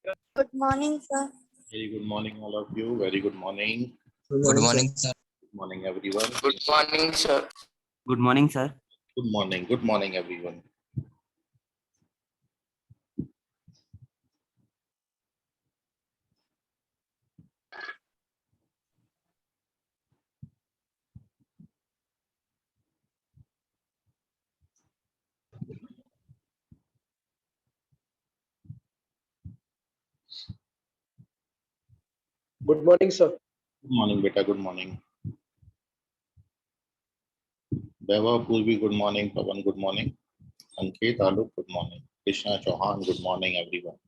Good morning, sir. Very good morning, all of you. Very good morning. Good morning, sir. Good morning, everyone. Good morning, sir. Good morning, sir. Good morning. Good morning, everyone. Good morning, sir. Good morning, beta. Good morning. Vaibhav, Purvi, good morning. Pavan, good morning. Ankit, Alok, good morning. Krishna Chauhan, good morning, everyone.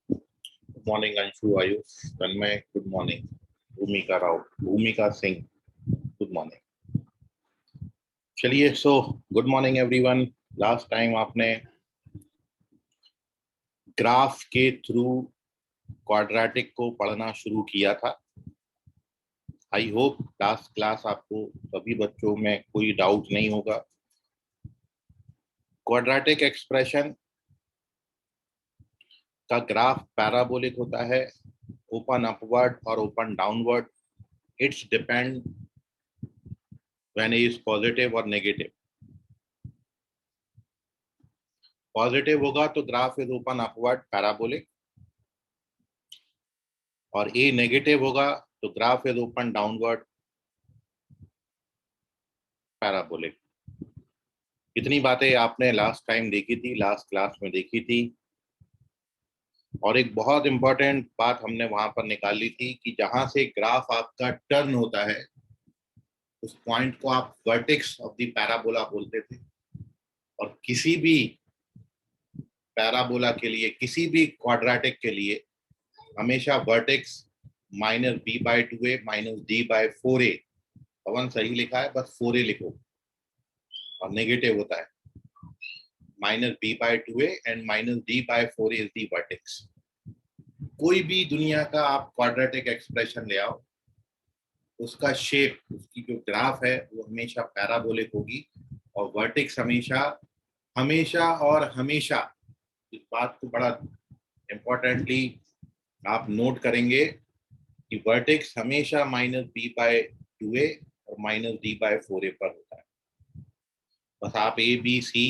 Good morning, Anshu, Ayush, Tanmay, good morning. Bhumika Rao, Bhumika Singh, good morning. चलिए, so good morning, everyone. Last time आपने graph के through quadratic को पढ़ना शुरू किया था. I hope last class आपको सभी बच्चों में कोई डाउट नहीं होगा. क्वाड्रेटिक एक्सप्रेशन का ग्राफ पैराबोलिक होता है, ओपन अपवर्ड और open downward. It's depend when is positive और नेगेटिव. पॉजिटिव होगा तो graph is open upward parabolic, और ए नेगेटिव होगा तो graph is open downward parabolic. कितनी बातें आपने लास्ट टाइम देखी थी, लास्ट क्लास में देखी थी. और एक बहुत इंपॉर्टेंट बात हमने वहां पर निकाली थी कि जहां से ग्राफ आपका टर्न होता है उस पॉइंट को आप वर्टेक्स ऑफ द पैराबोला बोलते थे. और किसी भी पैराबोला के लिए, किसी भी क्वाड्रेटिक के लिए हमेशा vertex minus b by 2a minus d by 4a. Pavan सही लिखा है, बस 4a लिखो. और नेगेटिव होता है minus b by 2a and minus d by 4a is the vertex. कोई भी दुनिया का आप क्वाड्रेटिक एक्सप्रेशन ले आओ, उसका शेप, उसकी जो ग्राफ है वो हमेशा पैराबोलिक होगी. और वर्टेक्स हमेशा हमेशा और हमेशा, इस बात को बड़ा इम्पोर्टेंटली आप नोट करेंगे कि वर्टेक्स हमेशा माइनस बी बाई 2a और माइनस डी बाई 4a पर होता है. बस आप ए बी सी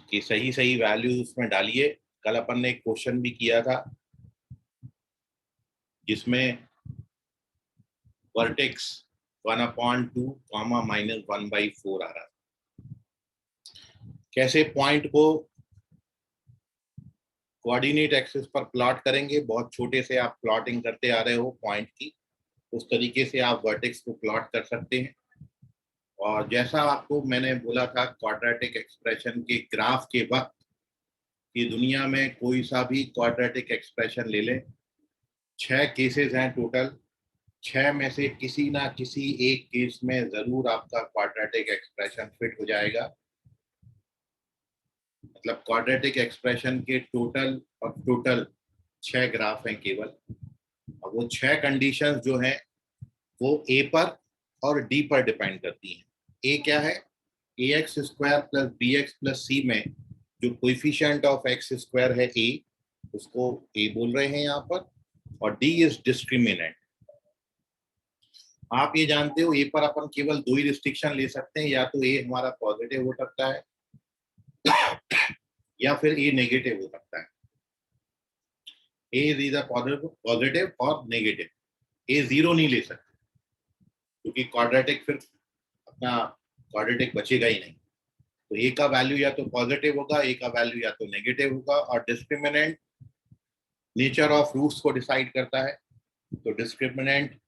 की सही सही वैल्यूज उसमें डालिए. कल अपन ने एक क्वेश्चन भी किया था जिसमें वर्टेक्स 1/2 कॉमा माइनस 1/4 आ रहा है. कैसे पॉइंट को कोऑर्डिनेट एक्सिस पर प्लॉट करेंगे, बहुत छोटे से आप प्लॉटिंग करते आ रहे हो पॉइंट की, उस तरीके से आप वर्टेक्स को प्लॉट कर सकते हैं. और जैसा आपको मैंने बोला था, क्वाड्रेटिक एक्सप्रेशन के ग्राफ के वक्त की दुनिया में कोई सा भी क्वाड्रेटिक एक्सप्रेशन ले लें, 6 केसेस हैं टोटल. 6 में से किसी ना किसी एक केस में जरूर आपका क्वाड्रेटिक एक्सप्रेशन फिट हो जाएगा. मतलब क्वाड्रेटिक एक्सप्रेशन के टोटल 6 ग्राफ हैं केवल. और वो 6 कंडीशंस जो हैं वो ए पर और डी पर डिपेंड करती हैं. ए क्या है? ax square plus bx plus c में जो कोएफिशिएंट ऑफ x स्क्वायर है a, उसको a बोल रहे हैं यहाँ पर. और d इज डिस्क्रिमिनेंट. आप ये जानते हो a पर अपन केवल 2 ही रिस्ट्रिक्शन ले सकते हैं, या तो a हमारा पॉजिटिव हो सकता है या फिर a नेगेटिव हो सकता है. a इज इधर पॉजिटिव और नेगेटिव. a 0 नहीं ले सकते क्योंकि क्वाड्रेटिक फिर अपना क्वाड्रेटिक बचेगा ही नहीं. तो a का वैल्यू या तो पॉजिटिव होगा, a का वैल्यू या तो नेगेटिव होगा. और डिस्क्रिमिनेंट नेचर ऑफ रूट्स को डिसाइड करता है. तो डिस्क्रिमिनेंट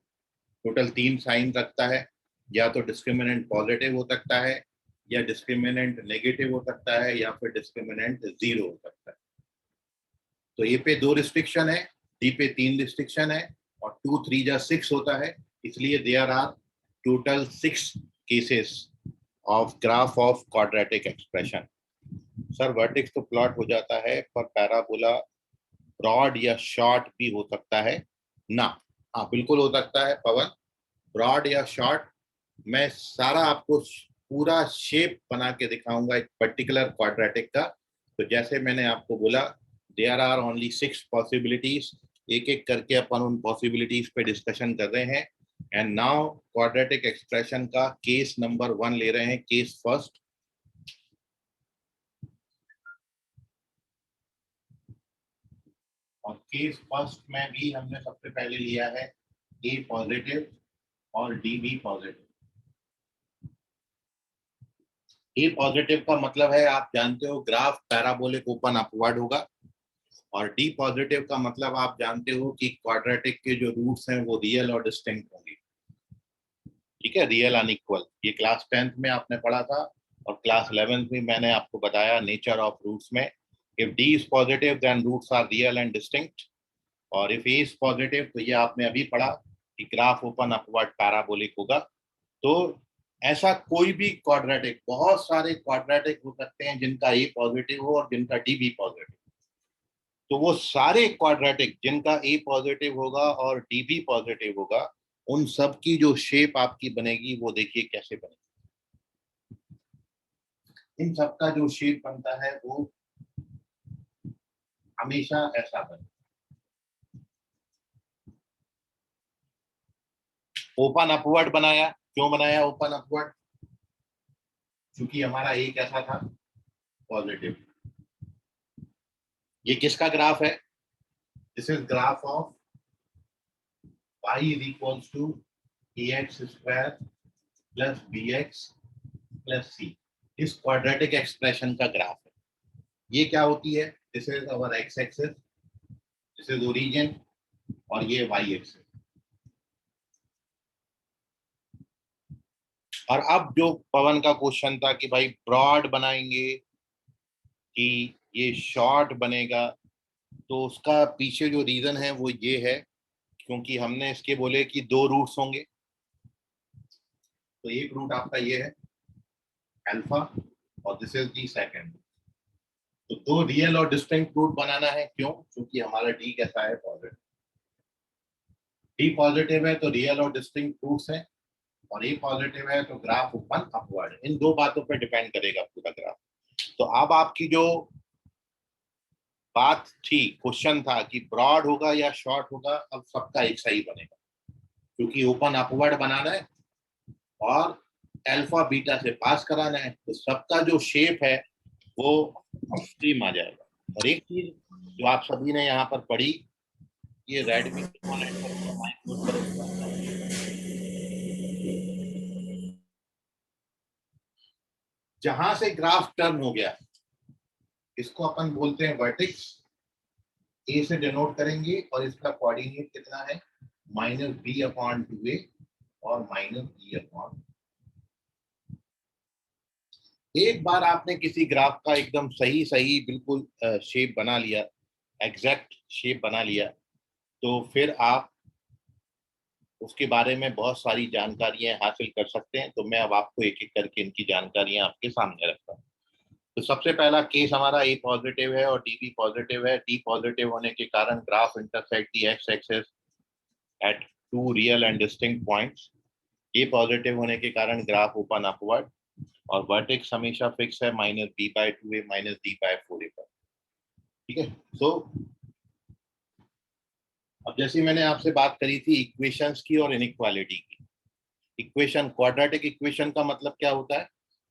टोटल 3 साइन रखता है. या तो डिस्क्रिमिनेंट पॉजिटिव हो सकता है, या डिस्क्रिमिनेंट नेगेटिव हो सकता है, या फिर डिस्क्रिमिनेंट 0 हो सकता है. तो ए पे 2 रिस्ट्रिक्शन है, डी पे 3 रिस्ट्रिक्शन है, और 2 3 जा 6 होता है. इसलिए there are total 6 cases of graph of quadratic expression. Sir vertex तो प्लॉट हो जाता है, पर पैराबोला ब्रॉड या शॉर्ट भी हो सकता है ना? हाँ बिल्कुल हो सकता है पवन, ब्रॉड या शॉर्ट. मैं सारा आपको पूरा शेप बना के दिखाऊंगा एक पर्टिकुलर क्वाड्रेटिक का। तो जैसे मैंने आपको बोला, देयर आर ओनली 6 पॉसिबिलिटीज। एक एक करके अपन उन पॉसिबिलिटीज पे डिस्कशन कर रहे हैं। एंड नाउ क्वाड्रेटिक एक्सप्रेशन का केस नंबर 1 ले रहे हैं, केस फर्स्ट। और केस फर्स्ट में भी हमने सबसे पहले लिया है ए पॉजिटिव और डी बी पॉजिटिव। ए पॉजिटिव का मतलब है, आप जानते हो, ग्राफ पैराबोलिक ओपन अपवर्ड होगा। और डी पॉजिटिव का मतलब आप जानते हो कि क्वाड्रेटिक के जो रूट्स हैं वो रियल और डिस्टिंक्ट होंगे। ठीक है, रियल अनइक्वल। ये क्लास 10th में आपने पढ़ा था और क्लास 11th में मैंने आपको बताया नेचर ऑफ रूट्स में। If d is positive then roots are real and distinct, और इफ ए इज पॉजिटिव तो ये आपने अभी पढ़ा कि ग्राफ ओपन अपवर्ड पैराबोलिक होगा। तो ऐसा कोई भी क्वाड्रेटिक, बहुत सारे क्वाड्रेटिक हो सकते हैं जिनका ए पॉजिटिव हो और जिनका डी भी पॉजिटिव। तो वो सारे क्वाड्रेटिक जिनका ए पॉजिटिव होगा और डी भी पॉजिटिव होगा, उन सब की जो शेप आपकी बनेगी वो देखिए कैसे बनेगी। इन सब का जो शेप बनता है वो हमेशा ऐसा बने। ओपन अपवर्ड बनाया, क्यों बनाया ओपन अपवर्ड? क्योंकि हमारा ए कैसा था? पॉजिटिव। ये किसका ग्राफ है? This is graph of y is equals to ax square plus bx plus c। इस क्वाड्रेटिक एक्सप्रेशन का ग्राफ है। ये क्या होती है? This is our x axis, this is origin, और ये वाई एक्सिस। और अब जो पवन का क्वेश्चन था कि भाई ब्रॉड बनाएंगे कि ये शॉर्ट बनेगा, तो उसका पीछे जो रीजन है वो ये है, क्योंकि हमने इसके बोले कि 2 रूट्स होंगे। तो एक रूट आपका ये है अल्फा, और दिस इज दी सेकंड। तो 2 रियल और डिस्टिंक्ट रूट बनाना है। क्यों? क्योंकि हमारा डी कैसा है? पॉजिटिव। डी पॉजिटिव है तो रियल और डिस्टिंक्ट रूट्स हैं, और ए पॉजिटिव है तो ग्राफ ओपन अपवर्ड। इन 2 बातों पर डिपेंड करेगा पूरा ग्राफ। तो अब आपकी जो बात थी, क्वेश्चन था कि ब्रॉड होगा या शॉर्ट होगा, अब सबका एक सही बनेगा, क्योंकि ओपन अपवर्ड बनाना है और अल्फा बीटा से पास कराना है। तो सबका जो शेप है वो अपस्ट्रीम आ जाएगा। और एक चीज जो आप सभी ने यहाँ पर पढ़ी, ये रेडमी के मॉनिटर पर माइक्रोड करूंगा। जहां से ग्राफ टर्न हो गया, इसको अपन बोलते हैं वर्टेक्स। ए से डिनोट करेंगे और इसका कोऑर्डिनेट कितना है? -b/2a और -b/। एक बार आपने किसी ग्राफ का एकदम सही सही बिल्कुल शेप बना लिया, एग्जैक्ट शेप बना लिया, तो फिर आप उसके बारे में बहुत सारी जानकारियां हासिल कर सकते हैं। तो मैं अब आपको एक एक करके इनकी जानकारियां आपके सामने रखता हूँ। तो सबसे पहला केस हमारा ए पॉजिटिव है और डी भी पॉजिटिव है। डी पॉजिटिव होने के कारण graph intersect the X axis at 2 real and distinct points. A positive होने के कारण ग्राफ ओपन अपवर्ड, और वर्टेक्स हमेशा फिक्स है -b/2a -d/4a पर। ठीक है। तो अब जैसे मैंने आपसे बात करी थी इक्वेशंस की और इनइक्वालिटी की। इक्वेशन, क्वाड्रेटिक इक्वेशन का मतलब क्या होता है?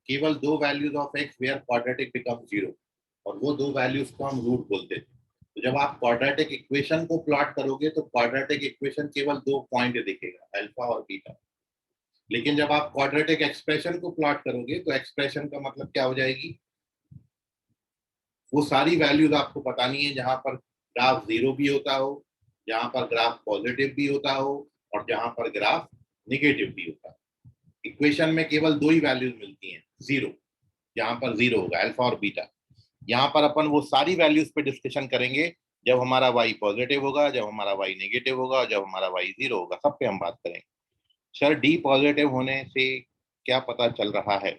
केवल 2 values of x where quadratic become 0, और वो 2 वैल्यूज को हम रूट बोलते थे। तो जब आप क्वाड्रेटिक इक्वेशन को प्लॉट करोगे तो क्वाड्रेटिक इक्वेशन केवल 2 पॉइंट दिखेगा, अल्फा और बीटा। लेकिन जब आप क्वाड्रेटिक एक्सप्रेशन को प्लॉट करोगे तो एक्सप्रेशन का मतलब क्या हो जाएगी? वो सारी वैल्यूज आपको बतानी है जहां पर ग्राफ 0 भी होता हो, जहां पर ग्राफ पॉजिटिव भी होता हो, और जहां पर ग्राफ निगेटिव भी होता हो। इक्वेशन में केवल 2 ही वैल्यूज मिलती हैं, 0, जहां पर 0 होगा, अल्फा और बीटा। यहाँ पर अपन वो सारी वैल्यूज पे डिस्कशन करेंगे जब हमारा y पॉजिटिव होगा, जब हमारा y नेगेटिव होगा, जब हमारा y 0 होगा, सब पे हम बात करेंगे। सर, डी पॉजिटिव होने से क्या पता चल रहा है?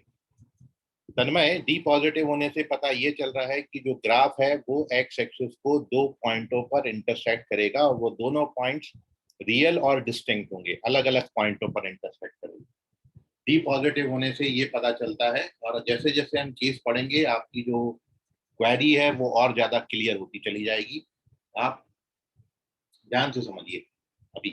तन्मय, डी पॉजिटिव होने से पता ये चल रहा है कि जो ग्राफ है वो एक्स एक्सिस को 2 पॉइंटों पर इंटरसेक्ट करेगा, और वो दोनों पॉइंट्स रियल और डिस्टिंक्ट होंगे, अलग अलग पॉइंटों पर इंटरसेक्ट करेंगे। डी पॉजिटिव होने से ये पता चलता है, और जैसे जैसे हम केस पढ़ेंगे आपकी जो क्वेरी है वो और ज्यादा क्लियर होती चली जाएगी। आप ध्यान से समझिए अभी,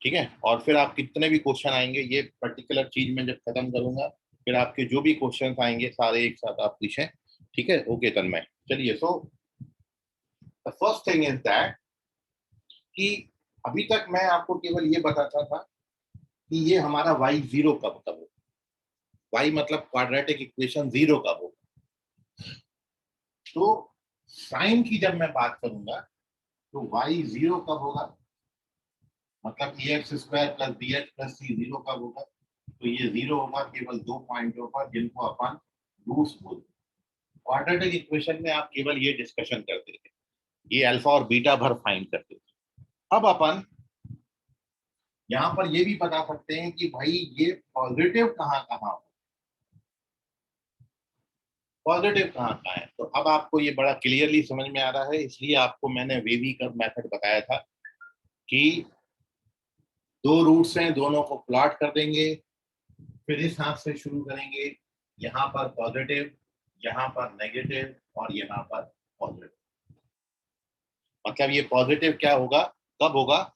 ठीक है। और फिर आप कितने भी क्वेश्चन आएंगे, ये पर्टिकुलर चीज मैं जब खत्म करूंगा फिर आपके जो भी क्वेश्चन आएंगे सारे एक साथ आप पूछें, ठीक है। ओके तन्मय, चलिए। So the first thing is that कि अभी तक मैं आपको केवल ये बताता था कि ये हमारा y जीरो कब कब हो, y मतलब क्वाड्रेटिक इक्वेशन जीरो कब हो। तो साइन की जब मैं बात करूंगा तो y जीरो कब होगा, मतलब A x square plus B x plus C zero कब होगा। तो ये जीरो होगा केवल 2 पॉइंटों पर जिनको अपन रूट्स बोलते हैं। क्वाड्रेटिक इक्वेशन में आप केवल ये डिस्कशन करते थे, ये अल्फा और बीटा भर फाइंड करते थे। अब अपन यहाँ पर ये भी बता सकते हैं कि भाई ये पॉजिटिव कहाँ कहाँ हो, पॉजिटिव कहाँ कहाँ है। तो अब आपको ये बड़ा क्लियरली समझ में आ रहा है, इसलिए आपको मैंने वेवी कर्व मेथड बताया था कि दो रूट्स हैं, दोनों को प्लॉट कर देंगे, फिर इस हाथ से शुरू करेंगे, यहाँ पर पॉजिटिव, यहाँ पर नेगेटिव और यहाँ पर पॉजिटिव। मतलब ये पॉजिटिव क्या होगा, कब होगा,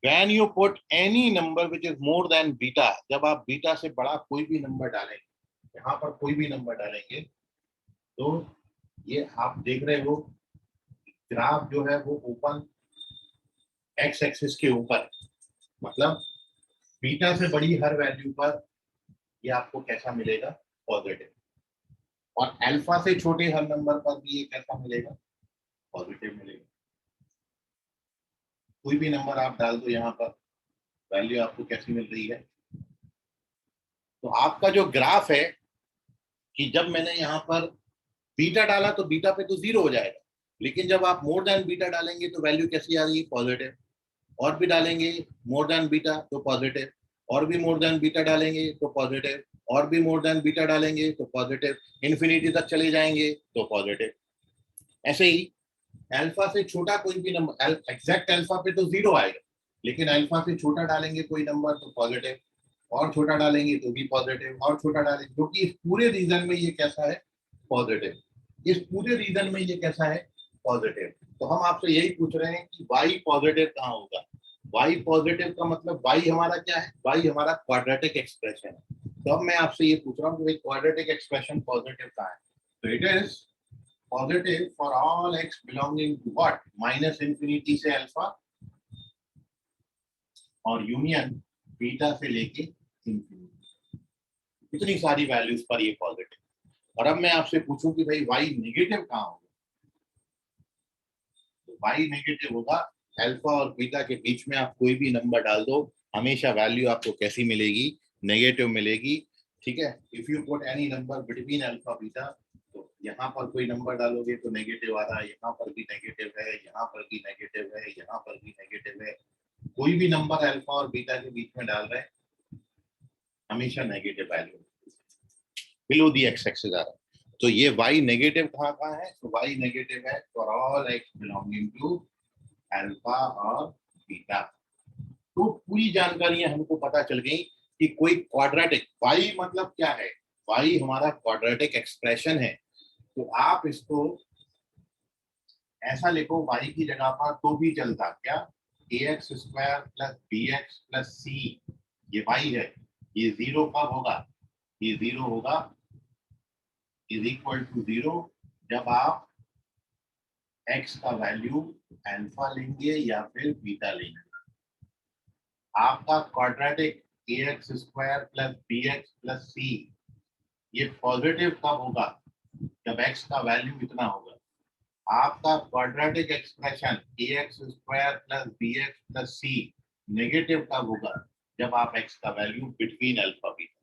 when you put any number which is more than beta, जब आप बीटा से बड़ा कोई भी नंबर डालेंगे, यहाँ पर कोई भी नंबर डालेंगे, तो ये आप देख रहे हो ग्राफ जो है वो ओपन एक्स एक्सिस के ऊपर, मतलब बीटा से बड़ी हर वैल्यू पर ये आपको कैसा मिलेगा, पॉजिटिव। और अल्फा से छोटे हर नंबर पर भी ये कैसा मिलेगा, पॉजिटिव मिलेगा। कोई भी नंबर आप डाल दो यहाँ पर, वैल्यू आपको कैसी मिल रही है। तो आपका जो ग्राफ है कि जब मैंने यहाँ पर बीटा डाला तो बीटा पे तो जीरो हो जाएगा, लेकिन जब आप मोर देन बीटा डालेंगे तो वैल्यू कैसी आ रही है, पॉजिटिव। और भी डालेंगे मोर देन बीटा तो पॉजिटिव, और भी मोर देन बीटा डालेंगे तो पॉजिटिव, और भी मोर देन बीटा डालेंगे तो पॉजिटिव, इन्फिनिटी तक चले जाएंगे तो पॉजिटिव। ऐसे ही अल्फा से छोटा कोई भी नंबर, एग्जैक्ट अल्फा पे तो जीरो आएगा, लेकिन अल्फा से छोटा डालेंगे कोई नंबर तो पॉजिटिव, और छोटा डालेंगे तो भी पॉजिटिव, और छोटा डालेंगे, क्योंकि इस पूरे रीजन में ये कैसा है, पॉजिटिव। इस पूरे रीजन में ये कैसा है, पॉजिटिव। तो हम आपसे यही पूछ रहे हैं कि y पॉजिटिव कहाँ होगा। y पॉजिटिव का मतलब y हमारा क्या है, y हमारा क्वाड्रेटिक एक्सप्रेशन है। तो अब मैं आपसे ये पूछ रहा हूँ कि क्वाड्रेटिक एक्सप्रेशन पॉजिटिव कहाँ है। तो it is positive for all x belonging to what, minus infinity से अल्फा और यूनियन बीटा से लेके इंफिनिटी, इतनी सारी वैल्यूज पर ये पॉजिटिव। और अब मैं आपसे पूछूं कि भाई y नेगेटिव कहाँ होगा, तो y नेगेटिव होगा अल्फा और बीटा के बीच में आप कोई भी नंबर डाल दो, हमेशा वैल्यू आपको कैसी मिलेगी, नेगेटिव मिलेगी, ठीक है। If you put any number between alpha beta, तो यहाँ पर कोई नंबर डालोगे तो नेगेटिव आ रहा है, यहाँ पर भी नेगेटिव है, यहाँ पर भी नेगेटिव है, यहाँ पर भी नेगेटिव है। कोई भी नंबर अल्फा और बीटा के बीच में डाल रहे हैं, हमेशा negative value below the X axis आ रहा है। तो ये y नेगेटिव कहाँ कहाँ है, तो y नेगेटिव है for all x belonging to alpha और बीटा। तो पूरी जानकारियां हमको पता चल गई कि कोई क्वाड्रेटिक, y मतलब क्या है, y हमारा क्वाड्रेटिक एक्सप्रेशन है। तो आप इसको ऐसा लिखो, y की जगह पर तो भी चलता, क्या, A x square plus B x plus सी, ये y है। ये जीरो कब होगा, ये जीरो होगा इज इक्वल टू जीरो जब आप x का वैल्यू अल्फा लेंगे या फिर बीटा लेंगे। आपका quadratic a x square plus B x plus सी, ये पॉजिटिव कब होगा, जब x का वैल्यू इतना होगा। आपका quadratic expression a x square plus B x plus c negative कब होगा, जब आप x का वैल्यू बिटवीन अल्फा बीटा।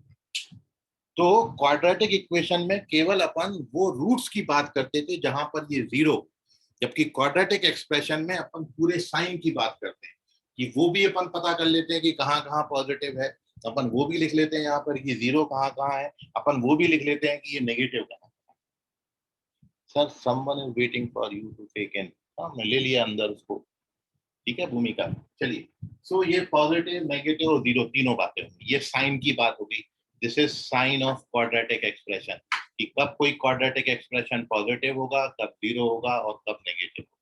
तो क्वाड्रेटिक इक्वेशन में केवल अपन वो रूट्स की बात करते थे जहां पर ये जीरो, जबकि क्वाड्रेटिक एक्सप्रेशन में अपन पूरे साइन की बात करते हैं कि वो भी अपन पता कर लेते हैं कि कहाँ कहाँ पॉजिटिव है, अपन वो भी लिख लेते हैं यहाँ पर कि जीरो कहाँ कहाँ है, अपन वो भी लिख लेते हैं कि ये नेगेटिव कहाँ। Sir someone is waiting for you to take in, मैं ले लिया अंदर उसको, ठीक है भूमिका। चलिए, सो ये पॉजिटिव नेगेटिव और जीरो तीनों बातें होंगी, ये साइन की बात होगी। This is sine of quadratic expression कि कब कोई क्वाड्रेटिक एक्सप्रेशन पॉजिटिव होगा, कब जीरो होगा और कब नेगेटिव होगा।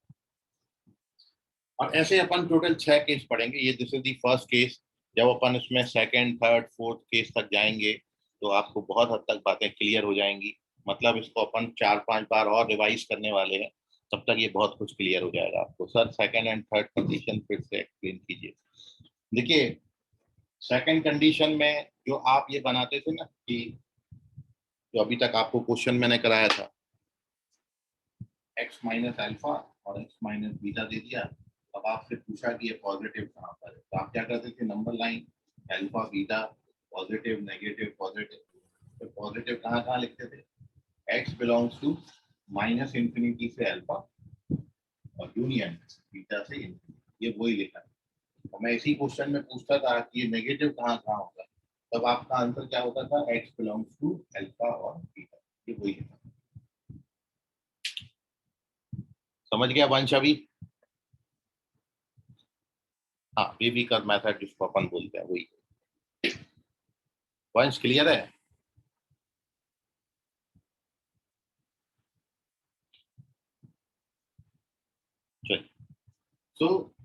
और ऐसे अपन टोटल 6 केस पढ़ेंगे। ये this is the first case. जब अपन इसमें सेकंड, थर्ड, फोर्थ केस तक जाएंगे तो आपको बहुत हद तक बातें क्लियर हो जाएंगी। मतलब इसको अपन 4-5 बार और रिवाइज करने वाले हैं, तब तक ये बहुत कुछ क्लियर हो जाएगा आपको। Sir second and third condition फिर से एक्सप्लेन कीजिए। देखिए सेकंड कंडीशन में जो आप ये बनाते थे ना कि जो अभी तक आपको क्वेश्चन मैंने कराया था, x माइनस अल्फा और x माइनस बीटा दे दिया। अब आपसे पूछा कि ये पॉजिटिव कहाँ पर है, तो आप क्या करते थे, number line alpha beta positive negative positive. तो पॉजिटिव कहाँ कहाँ लिखते थे, x belongs to minus infinity से अल्फा और यूनियन बीटा से इंफिनिटी, ये वही लिखा है। और मैं इसी क्वेश्चन में पूछता था कि ये नेगेटिव कहाँ कहाँ होगा, तब आपका आंसर क्या होता था, x बिलोंग्स टू अल्फा और बीटा, ये वही लिखा। समझ गया वंश अभी? हाँ, बेबी का मेथड जिसको अपन बोलते हैं वही। वंश क्लियर है? चलिए तो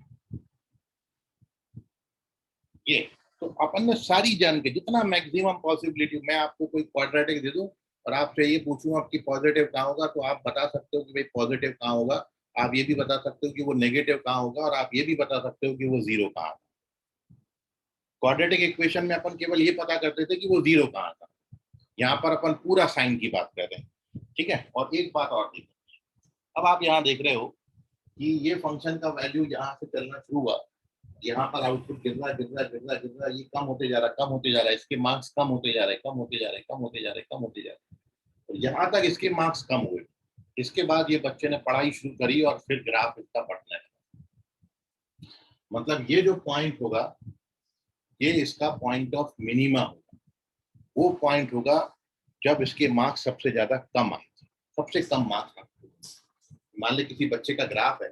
ये तो अपन ने सारी जान के जितना मैक्सिमम पॉसिबिलिटी, मैं आपको कोई क्वाड्रेटिक दे दूं और आपसे ये पूछूं आपकी पॉजिटिव कहाँ होगा, तो आप बता सकते हो कि भाई पॉजिटिव कहाँ होगा। आप ये भी बता सकते हो कि वो नेगेटिव कहाँ होगा, और आप ये भी बता सकते हो कि वो जीरो कहाँ होगा। क्वाड्रेटिक इक्वेशन में अपन केवल ये पता करते थे कि वो जीरो कहाँ था। यहाँ पर अपन पूरा साइन की बात कर रहे हैं, ठीक है। और एक बात और देखो, अब आप यहाँ देख रहे हो कि ये फंक्शन का वैल्यू यहाँ से चलना शुरू हुआ, यहाँ पर आउटपुट गिर रहा गिर रहा गिर रहा गिर रहा, ये कम होते जा रहा कम होते जा रहा है, इसके मार्क्स कम होते जा रहे कम होते जा रहे कम होते जा रहे कम होते जा रहे, और यहाँ तक इसके मार्क्स कम हुए। इसके बाद ये बच्चे ने पढ़ाई शुरू करी और फिर ग्राफ इसका बढ़ने लगा। मतलब ये जो पॉइंट होगा ये इसका पॉइंट ऑफ मिनिमा होगा। वो पॉइंट होगा जब इसके मार्क्स सबसे ज्यादा कम आए, सबसे कम मार्क्स। मान ले किसी बच्चे का ग्राफ है,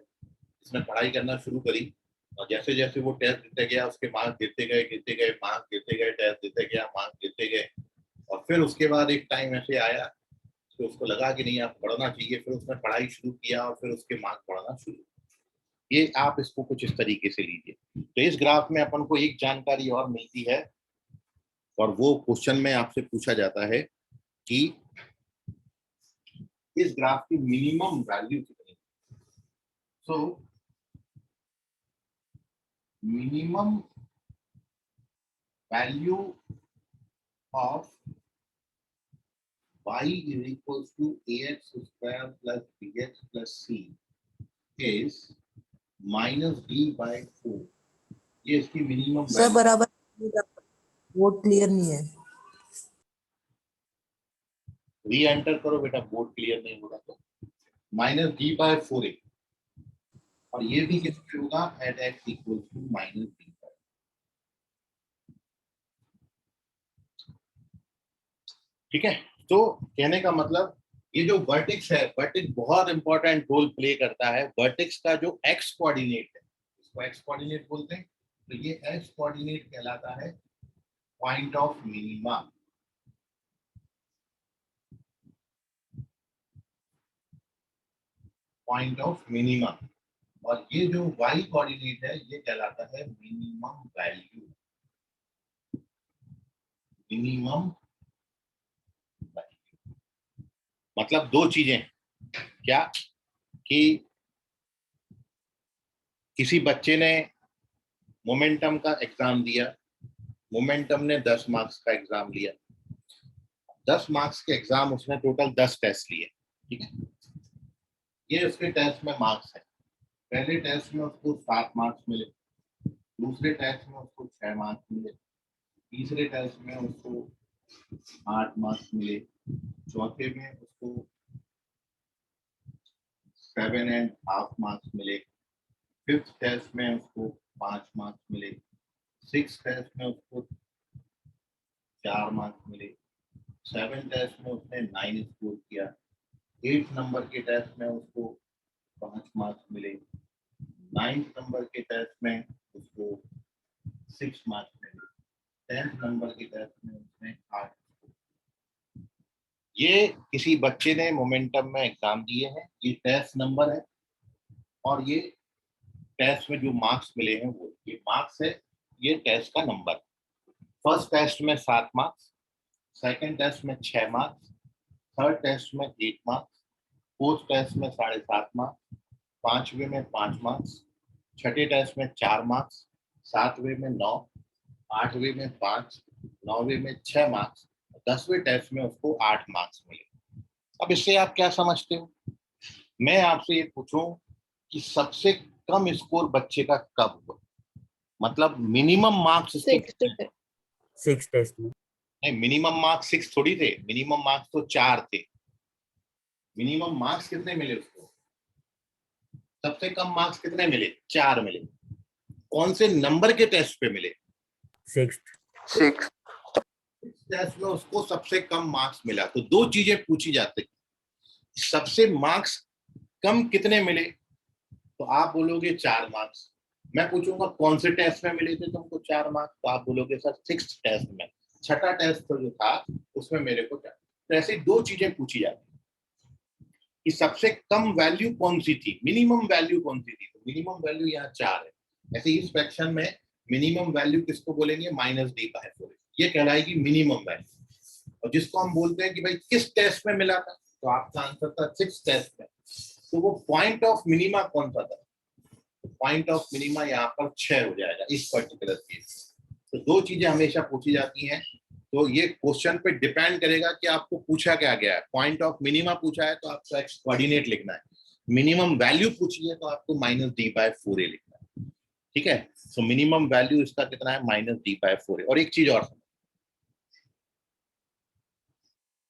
इसने पढ़ाई करना शुरू करी और जैसे जैसे वो टेस्ट देते गया उसके मार्क्स गिरते गए मार्क्स गिरते गए, टेस्ट देते गया मार्क्स गिरते गए, और फिर उसके बाद एक टाइम ऐसे आया तो उसको लगा कि नहीं आप पढ़ना चाहिए, फिर उसने पढ़ाई शुरू किया और फिर उसके मार्क्स बढ़ना शुरू। ये आप इसको कुछ इस तरीके से लीजिए। तो इस ग्राफ में अपन को एक जानकारी और मिलती है, और वो क्वेश्चन में आपसे पूछा जाता है कि इस ग्राफ की मिनिमम वैल्यू कितनी। So minimum value of y is equals to ax square plus bx plus c is minus d by 4। ये इसकी मिनिमम सर वैल्यू। बराबर बोर्ड क्लियर नहीं है। री एंटर करो बेटा, बोर्ड क्लियर नहीं होगा तो। माइनस डी बाय 4a, और ये भी किसके होगा, at x equal to minus d. ठीक है। तो कहने का मतलब ये जो वर्टेक्स है, वर्टेक्स बहुत इंपॉर्टेंट रोल प्ले करता है। वर्टेक्स का जो एक्स कोऑर्डिनेट है, इसको एक्स कोऑर्डिनेट बोलते हैं। तो ये एक्स कोऑर्डिनेट कहलाता है point of minima. Point of minima. और ये जो वाई कोऑर्डिनेट है ये कहलाता है मिनिमम वैल्यू। मिनिमम वैल्यू मतलब दो चीजें, क्या कि किसी बच्चे ने मोमेंटम का एग्जाम दिया, मोमेंटम ने 10 मार्क्स का एग्जाम लिया, 10 मार्क्स के एग्जाम उसने टोटल 10 टेस्ट लिए, ठीक है। ये उसके टेस्ट में मार्क्स है। पहले टेस्ट में उसको 7 मार्क्स मिले, दूसरे टेस्ट में उसको 6 मार्क्स मिले, तीसरे टेस्ट में उसको 8 मार्क्स मिले, चौथे में उसको 7.5 मार्क्स मिले, फिफ्थ टेस्ट में उसको 5 मार्क्स मिले, सिक्स टेस्ट में उसको 4 मार्क्स मिले, सेवन टेस्ट में उसने 9 स्कोर किया, 8 नंबर के टेस्ट में उसको 5 मार्क्स मिले, 9th नंबर के टेस्ट में उसको 6 मार्क्स मिले, 10th नंबर के टेस्ट में उसने 8 ये किसी बच्चे ने मोमेंटम में एग्जाम दिए हैं, ये टेस्ट नंबर है और ये टेस्ट में जो मार्क्स मिले हैं वो ये मार्क्स है, ये टेस्ट का नंबर। फर्स्ट टेस्ट में 7 मार्क्स, सेकंड टेस्ट में 6 मार्क्स, थर्ड टेस्ट में 8 मार्क्स, फोर्थ टेस्ट में 7.5 मार्क्स, पांचवे में 5 मार्क्स, छठे टेस्ट में 4 मार्क्स, सातवें में 9, आठवें में 5, नौवें में 6 मार्क्स, 10वें टेस्ट में उसको 8 मार्क्स मिले। अब इससे आप क्या समझते हो? मैं आपसे ये पूछूं कि सबसे कम स्कोर बच्चे का कब हुआ, मतलब मिनिमम मार्क्स इसके कितने? 6 टेस्ट में। नहीं, मिनिमम मार्क्स 6 थोड़ी थे, मिनिमम मार्क्स तो 4 थे। मिनिमम मार्क्स कितने मिले उसको? सबसे कम मार्क्स कितने मिले? 4 मिले। कौन से नंबर के टेस्ट पे मिले? 6 टेस्ट में उसको सबसे कम मार्क्स मिला। तो दो चीजें पूछी जाती हैं, सबसे मार्क्स कम कितने मिले, तो आप बोलोगे 4 मार्क्स। मैं पूछूंगा कौन से टेस्ट में मिले थे तुमको 4 मार्क्स, तो आप बोलोगे सर 6th टेस्ट में, छठा टेस्ट तो जो था उसमें मेरे को 4। तो ऐसे दो चीजें पूछी जाती हैं कि सबसे कम वैल्यू कौन सी थी, मिनिमम वैल्यू कौन सी थी। तो मिनिमम वैल्यू यहाँ 4 है। ऐसे इस फ्रैक्शन में मिनिमम वैल्यू किसको बोलेंगे? -d/4, ये कहलाएगी मिनिमम वैल्यू। और जिसको हम बोलते हैं कि भाई किस टेस्ट में मिला था, तो आपका आंसर था 6th टेस्ट में। तो वो पॉइंट ऑफ मिनिमा कौन सा था? पॉइंट ऑफ मिनिमा यहाँ पर 6 हो जाएगा इस पर्टिकुलर केस। तो दो चीजें हमेशा पूछी जाती हैं, तो ये क्वेश्चन पे डिपेंड करेगा कि आपको पूछा क्या गया है। पॉइंट ऑफ मिनिमा पूछा है तो आपको एक्स कोऑर्डिनेट लिखना है, मिनिमम वैल्यू पूछी है तो आपको -d/4a लिखना है। ठीक है, सो मिनिमम वैल्यू इसका कितना है? -d/4a। और एक चीज और,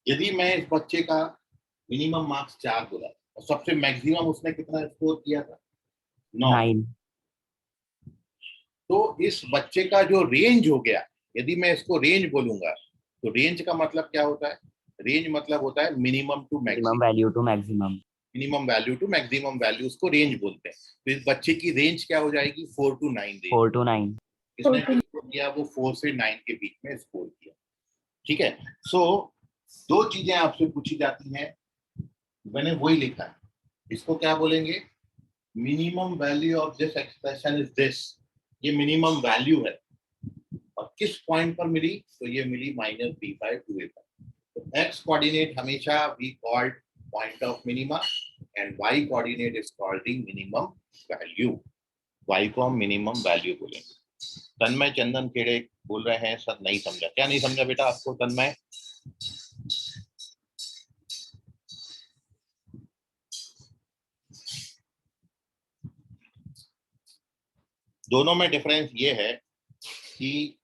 यदि मैं इस बच्चे का मिनिमम मार्क्स 4 बोला और सबसे मैक्सिमम उसने कितना स्कोर किया था? 9। 9 तो इस बच्चे का जो रेंज हो गया, यदि मैं इसको रेंज बोलूंगा, तो रेंज का मतलब क्या होता है? रेंज मतलब होता है minimum to minimum maximum. Value to maximum. Minimum value to maximum value, उसको रेंज बोलते हैं। तो इस बच्चे की रेंज क्या हो जाएगी? 4 to 9 रेंज। 4 to 9। इसने जो स्कोर किया वो 4 से 9 के बीच में स्कोर किया। ठीक है, सो दो चीजें आपसे पूछी जाती हैं, मैंने वही लिखा है। इसको क्या बोलेंगे? Minimum value of this expression is this, ये मिनिमम वैल्यू है और किस पॉइंट पर मिली? तो ये मिली -d/2a पर। तो x कोऑर्डिनेट हमेशा we called point of minima and y coordinate is called the minimum value. y को हम मिनिमम वैल्यू बोलेंगे। तन्मय चंदन खेड़े बोल रहे हैं सर नहीं समझा। क्या नहीं समझा बेटा आपको तन्मय? दोनों में डिफरेंस ये है कि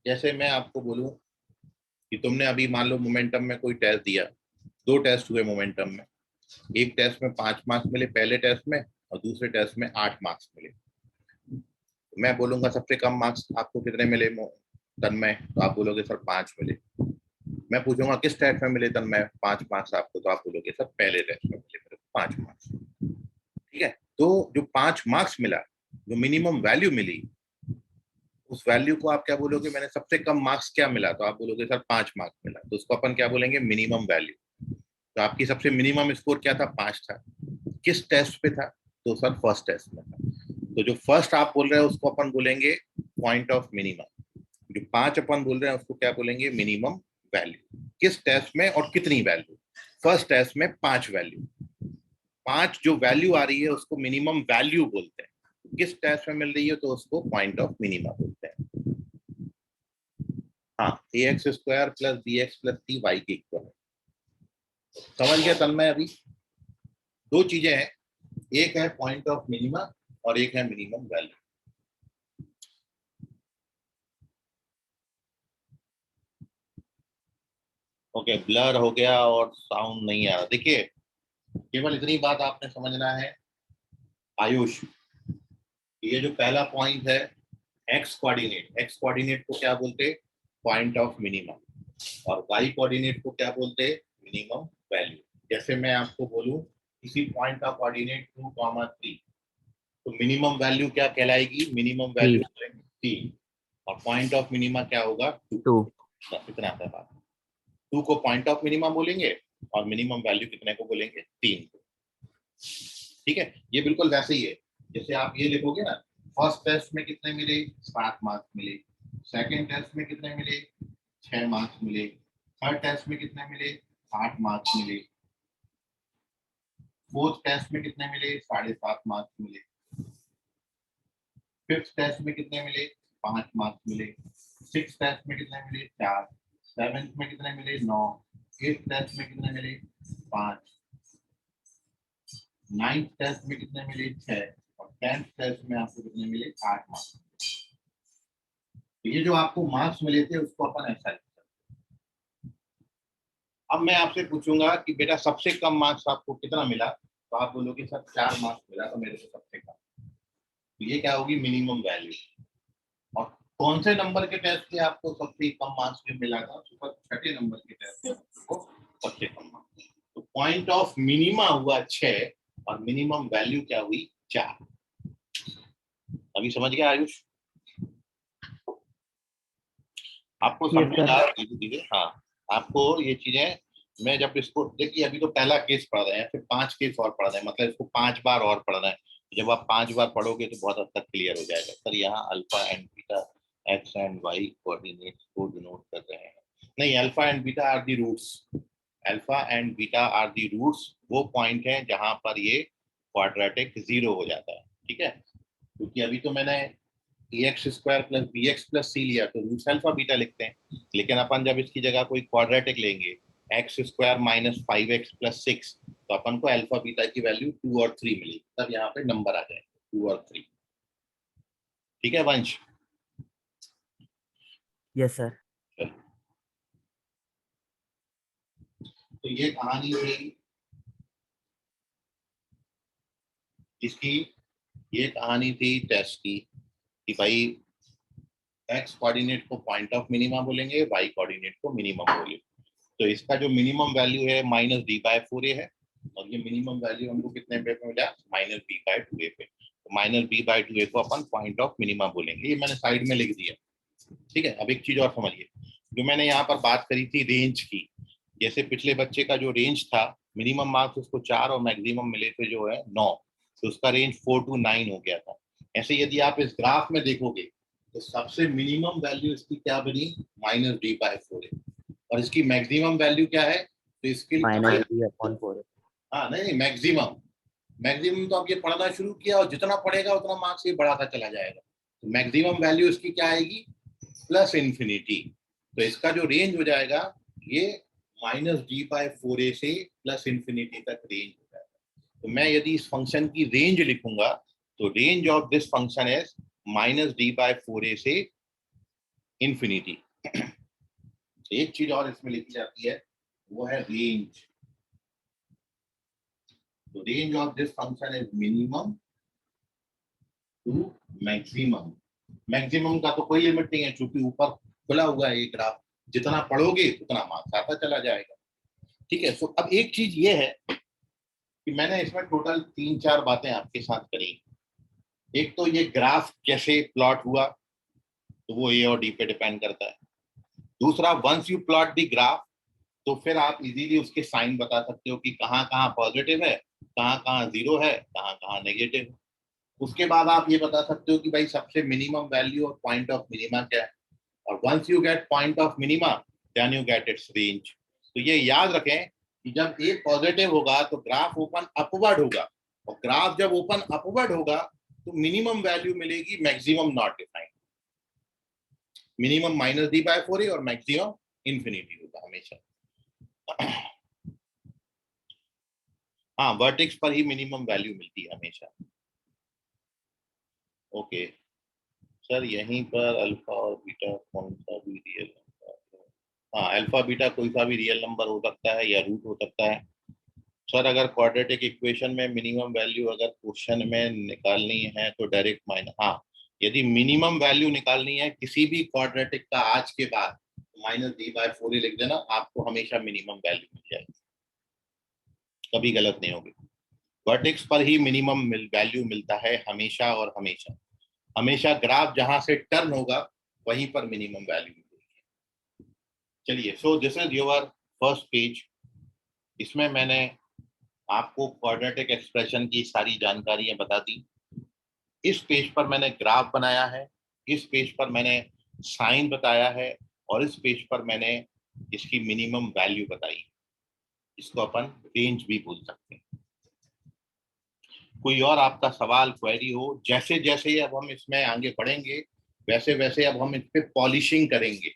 जैसे मैं आपको बोलूं कि तुमने अभी मान लो मोमेंटम में कोई टेस्ट दिया, 2 टेस्ट हुए मोमेंटम में, एक टेस्ट में 5 मार्क्स मिले पहले टेस्ट में और दूसरे टेस्ट में 8 मार्क्स मिले। मैं बोलूंगा सबसे कम मार्क्स आपको कितने मिले तन्मय, तो आप बोलोगे सर 5 मिले। मैं पूछूंगा किस टेस्ट में मिले तन्मय 5 मार्क्स आपको, तो आप बोलोगे सर पहले टेस्ट में मिले मेरे को 5 मार्क्स। ठीक है, तो जो 5 मार्क्स मिला, जो मिनिमम वैल्यू मिली, उस वैल्यू को आप क्या बोलोगे? मैंने सबसे कम मार्क्स क्या मिला, तो आप बोलोगे सर 5 मार्क्स मिला, तो उसको अपन क्या बोलेंगे? Minimum value. तो आपकी सबसे मिनिमम स्कोर क्या था? 5 था। किस टेस्ट पे था? तो सर फर्स्ट टेस्ट में था। तो जो फर्स्ट आप बोल रहे हैं उसको अपन बोलेंगे पॉइंट ऑफ मिनिमम, जो 5 अपन बोल रहे हैं उसको क्या बोलेंगे? Minimum value. किस टेस्ट में और कितनी वैल्यू? फर्स्ट टेस्ट में 5 वैल्यू, 5 जो वैल्यू आ रही है उसको मिनिमम वैल्यू बोलते हैं। किस टेस्ट में मिल रही है तो उसको पॉइंट ऑफ मिनिमा बोलते हैं। हाँ, ax² + bx + c y के इक्वल है। समझ गया तन्मय? अभी दो चीजें हैं, एक है पॉइंट ऑफ मिनिमा और एक है मिनिमम वैल्यू। ओके, ब्लर हो गया और साउंड नहीं आ रहा। देखिए, केवल इतनी बात आपने समझना है आयुष, ये जो पहला पॉइंट है एक्स कोऑर्डिनेट को क्या बोलते? Point of minimum. और वाई कोऑर्डिनेट को क्या बोलते? Minimum value. जैसे मैं आपको बोलूं किसी पॉइंट का कोऑर्डिनेट 2, 3, तो मिनिमम वैल्यू क्या कहलाएगी? मिनिमम वैल्यू 3 और पॉइंट ऑफ मिनिमा क्या होगा? 2। 2। इतना सा बात। 2 को पॉइंट ऑफ मिनिमा बोलेंगे और मिनिमम वैल्यू कितने को बोलेंगे, 3 को। ठीक है, ये बिल्कुल वैसे ही है जैसे आप ये लिखोगे ना, फर्स्ट टेस्ट में कितने मिले, 7 मार्क्स मिले, सेकंड टेस्ट में कितने मिले, 6 मार्क्स मिले, थर्ड टेस्ट में कितने मिले, 8 मार्क्स मिले, फोर्थ टेस्ट में कितने मिले, 7.5 मार्क्स मिले, फिफ्थ टेस्ट में कितने मिले, 5 मार्क्स मिले, सिक्स टेस्ट में कितने मिले, 4, सेवेंथ में कितने मिले, 9, एट्थ टेस्ट में कितने मिले, 5, नाइन्थ टेस्ट में कितने मिले, 6 और 10th टेस्ट में आपको कितने मिले, 8 मार्क्स। तो ये जो आपको मार्क्स मिले थे उसको अपन ऐसा लिखते हैं। अब मैं आपसे पूछूंगा कि बेटा सबसे कम मार्क्स आपको कितना मिला, तो आप बोलोगे सर 4 मार्क्स मिला, तो मेरे को सबसे कम। तो ये क्या होगी, मिनिमम वैल्यू। और कौन से नंबर के टेस्ट से आपको सबसे कम मार्क्स में मिला था, तो छठे नंबर के टेस्ट से आपको सबसे कम मार्क्स। तो पॉइंट ऑफ मिनिमा हुआ 6 और मिनिमम वैल्यू क्या हुई, 4। अभी समझ गया आयुष? आपको समझेगा धीरे धीरे। हाँ, आपको ये चीजें, मैं जब इसको देखिए, अभी तो पहला केस पढ़ रहे हैं, फिर 5 केस और पढ़ रहे हैं, मतलब इसको 5 बार और पढ़ना है। जब आप 5 बार पढ़ोगे तो बहुत हद तक क्लियर हो जाएगा। सर यहाँ alpha and beta, x and y coordinates को डिनोट कर रहे हैं। नहीं, alpha and beta are the roots. Alpha and beta are the roots, वो पॉइंट है जहां पर ये क्वाड्रेटिक 0 हो जाता है। ठीक है, क्योंकि अभी तो मैंने ax square plus bx plus c लिया, तो रूट्स अल्फा बीटा लिखते हैं। लेकिन अपन जब इसकी जगह कोई क्वाड्रेटिक लेंगे, x square minus 5x plus 6, तो अपन को अल्फा बीटा की वैल्यू 2 और 3 मिलेगी। तब यहाँ पे नंबर आ जाएगा 2 और 3। ठीक है वंश? Yes sir. तो ये कहानी थी इसकी, ये कहानी थी टेस्ट की कि भाई एक्स कोऑर्डिनेट को पॉइंट ऑफ मिनिमा बोलेंगे, वाई कोऑर्डिनेट को मिनिमम बोलेंगे। तो इसका जो मिनिमम वैल्यू है -b/4a है, और ये मिनिमम वैल्यू हमको कितने पे मिला, -b/2a पे। तो -b/2a को अपन पॉइंट ऑफ मिनिमा बोलेंगे। ये मैंने साइड में लिख दिया। ठीक है, अब एक चीज और समझिए, जो मैंने यहाँ पर बात करी थी रेंज की, जैसे पिछले बच्चे का जो रेंज था, मिनिमम मार्क्स उसको 4 और मैक्सिमम मिले थे जो है 9, तो उसका रेंज 4 to 9 हो गया था। ऐसे यदि आप इस ग्राफ में देखोगे तो सबसे मिनिमम वैल्यू इसकी क्या बनी, -d/4a, और इसकी मैक्सिमम वैल्यू क्या है, तो इसके -d/4। हाँ नहीं, मैक्सिमम मैक्सिमम तो आप ये पढ़ना शुरू किया और जितना पढ़ेगा उतना मार्क्स ये बढ़ाता चला जाएगा। तो मैक्सिमम वैल्यू इसकी क्या आएगी, प्लस इन्फिनिटी। तो इसका जो रेंज हो जाएगा ये -d/4a से प्लस इन्फिनिटी तक रेंज हो जाएगा। तो मैं यदि इस फंक्शन की रेंज लिखूंगा, तो range of this function is -d/4a से इन्फिनिटी। एक चीज और इसमें लिखी जाती है, वो है रेंज। तो range of this function is minimum to maximum. Maximum का तो कोई लिमिट नहीं है, क्योंकि ऊपर खुला हुआ है ये ग्राफ, जितना पढ़ोगे उतना मार्क्स आता चला जाएगा। ठीक है, तो अब एक चीज ये है कि मैंने इसमें टोटल 3-4 बातें आपके साथ करी। एक तो ये ग्राफ कैसे प्लॉट हुआ, तो वो ए और डी पे डिपेंड करता है। दूसरा, once you plot the graph, तो फिर आप इजीली उसके साइन बता सकते हो कि कहाँ कहाँ पॉजिटिव है, कहाँ कहाँ जीरो है, कहाँ कहाँ नेगेटिव है। उसके बाद आप ये बता सकते हो कि भाई सबसे मिनिमम वैल्यू और पॉइंट ऑफ मिनिमा क्या है, और once you get point of minima then you get its range. तो ये याद रखें कि जब ए पॉजिटिव होगा तो ग्राफ ओपन अपवर्ड होगा, और ग्राफ जब ओपन अपवर्ड होगा तो मिनिमम वैल्यू मिलेगी maximum not defined. Minimum -d/4a और मैक्सिमम इन्फिनिटी होगा हमेशा। हाँ, वर्टेक्स पर ही मिनिमम वैल्यू मिलती है हमेशा। ओके सर, यहीं पर अल्फा और बीटा कौन सा भी रियल नंबर? हाँ, अल्फा बीटा कोई सा भी रियल नंबर हो सकता है या रूट हो सकता है। सर अगर क्वाड्रेटिक इक्वेशन में मिनिमम वैल्यू अगर क्वेश्चन में निकालनी है तो डायरेक्ट माइनस, हाँ यदि मिनिमम वैल्यू निकालनी है किसी भी क्वाड्रेटिक का आज के बाद, तो -d/4a लिख देना, आपको हमेशा मिनिमम वैल्यू मिल जाएगी, कभी गलत नहीं होगी। वर्टेक्स पर ही मिनिमम वैल्यू मिलता है हमेशा, और हमेशा हमेशा ग्राफ जहां से टर्न होगा वहीं पर मिनिमम वैल्यू मिलेगी। चलिए, so this is your first page, इसमें मैंने आपको क्वाड्रेटिक एक्सप्रेशन की सारी जानकारियां बता दी। इस पेज पर मैंने ग्राफ बनाया है, इस पेज पर मैंने साइन बताया है, और इस पेज पर मैंने इसकी मिनिमम वैल्यू बताई। इसको अपन रेंज भी बोल सकते हैं। कोई और आपका सवाल क्वेरी हो, जैसे जैसे अब हम इसमें आगे बढ़ेंगे वैसे वैसे अब हम इस पे पॉलिशिंग करेंगे।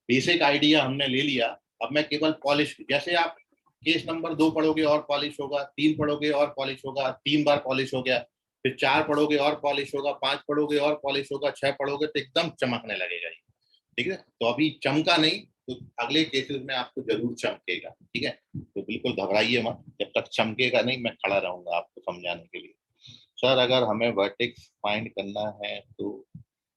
बेसिक आइडिया हमने ले लिया, अब मैं केवल पॉलिश, जैसे आप केस नंबर 2 पढ़ोगे और पॉलिश होगा, 3 पढ़ोगे और पॉलिश होगा, 3 बार पॉलिश हो गया, फिर 4 पढ़ोगे और पॉलिश होगा, 5 पढ़ोगे और पॉलिश होगा, 6 पढ़ोगे तो एकदम चमकने लगेगा ये। ठीक है, तो अभी चमका नहीं तो अगले केसेस में आपको जरूर चमकेगा। ठीक है, तो बिल्कुल घबराइए मत, जब तक चमकेगा नहीं मैं खड़ा रहूंगा आपको समझाने के लिए। सर अगर हमें वर्टेक्स फाइंड करना है तो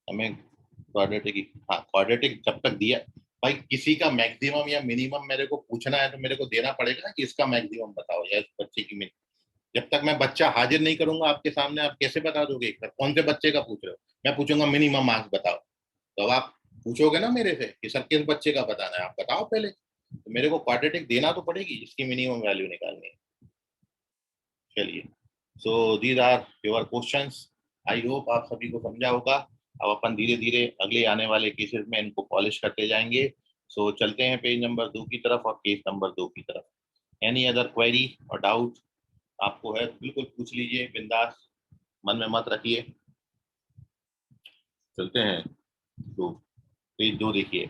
हमें क्वाड्रेटिक, हाँ क्वाड्रेटिक जब तक दिया भाई, किसी का मैक्सिमम या मिनिमम मेरे को पूछना है तो मेरे को देना पड़ेगा कि इसका मैक्सिमम बताओ या इस बच्चे की मिनिमम। जब तक मैं बच्चा हाजिर नहीं करूंगा आपके सामने, आप कैसे बता दोगे? कौन से बच्चे का पूछ रहे हो? मैं पूछूंगा मिनिमम मार्क्स बताओ, तो अब आप पूछोगे ना मेरे से कि सर किस बच्चे का बताना है, आप बताओ पहले। तो मेरे को क्वाड्रेटिक देना तो पड़ेगी जिसकी मिनिमम वैल्यू निकालनी है। चलिए, so these are your questions. I hope आप सभी को समझा होगा। अब अपन धीरे धीरे अगले आने वाले केसेस में इनको पॉलिश करते जाएंगे। सो चलते हैं पेज नंबर 2 की तरफ और केस नंबर 2 की तरफ। एनी अदर क्वेरी और डाउट आपको है तो बिल्कुल पूछ लीजिए, बिंदास, मन में मत रखिए। चलते हैं, तो पेज 2 देखिए।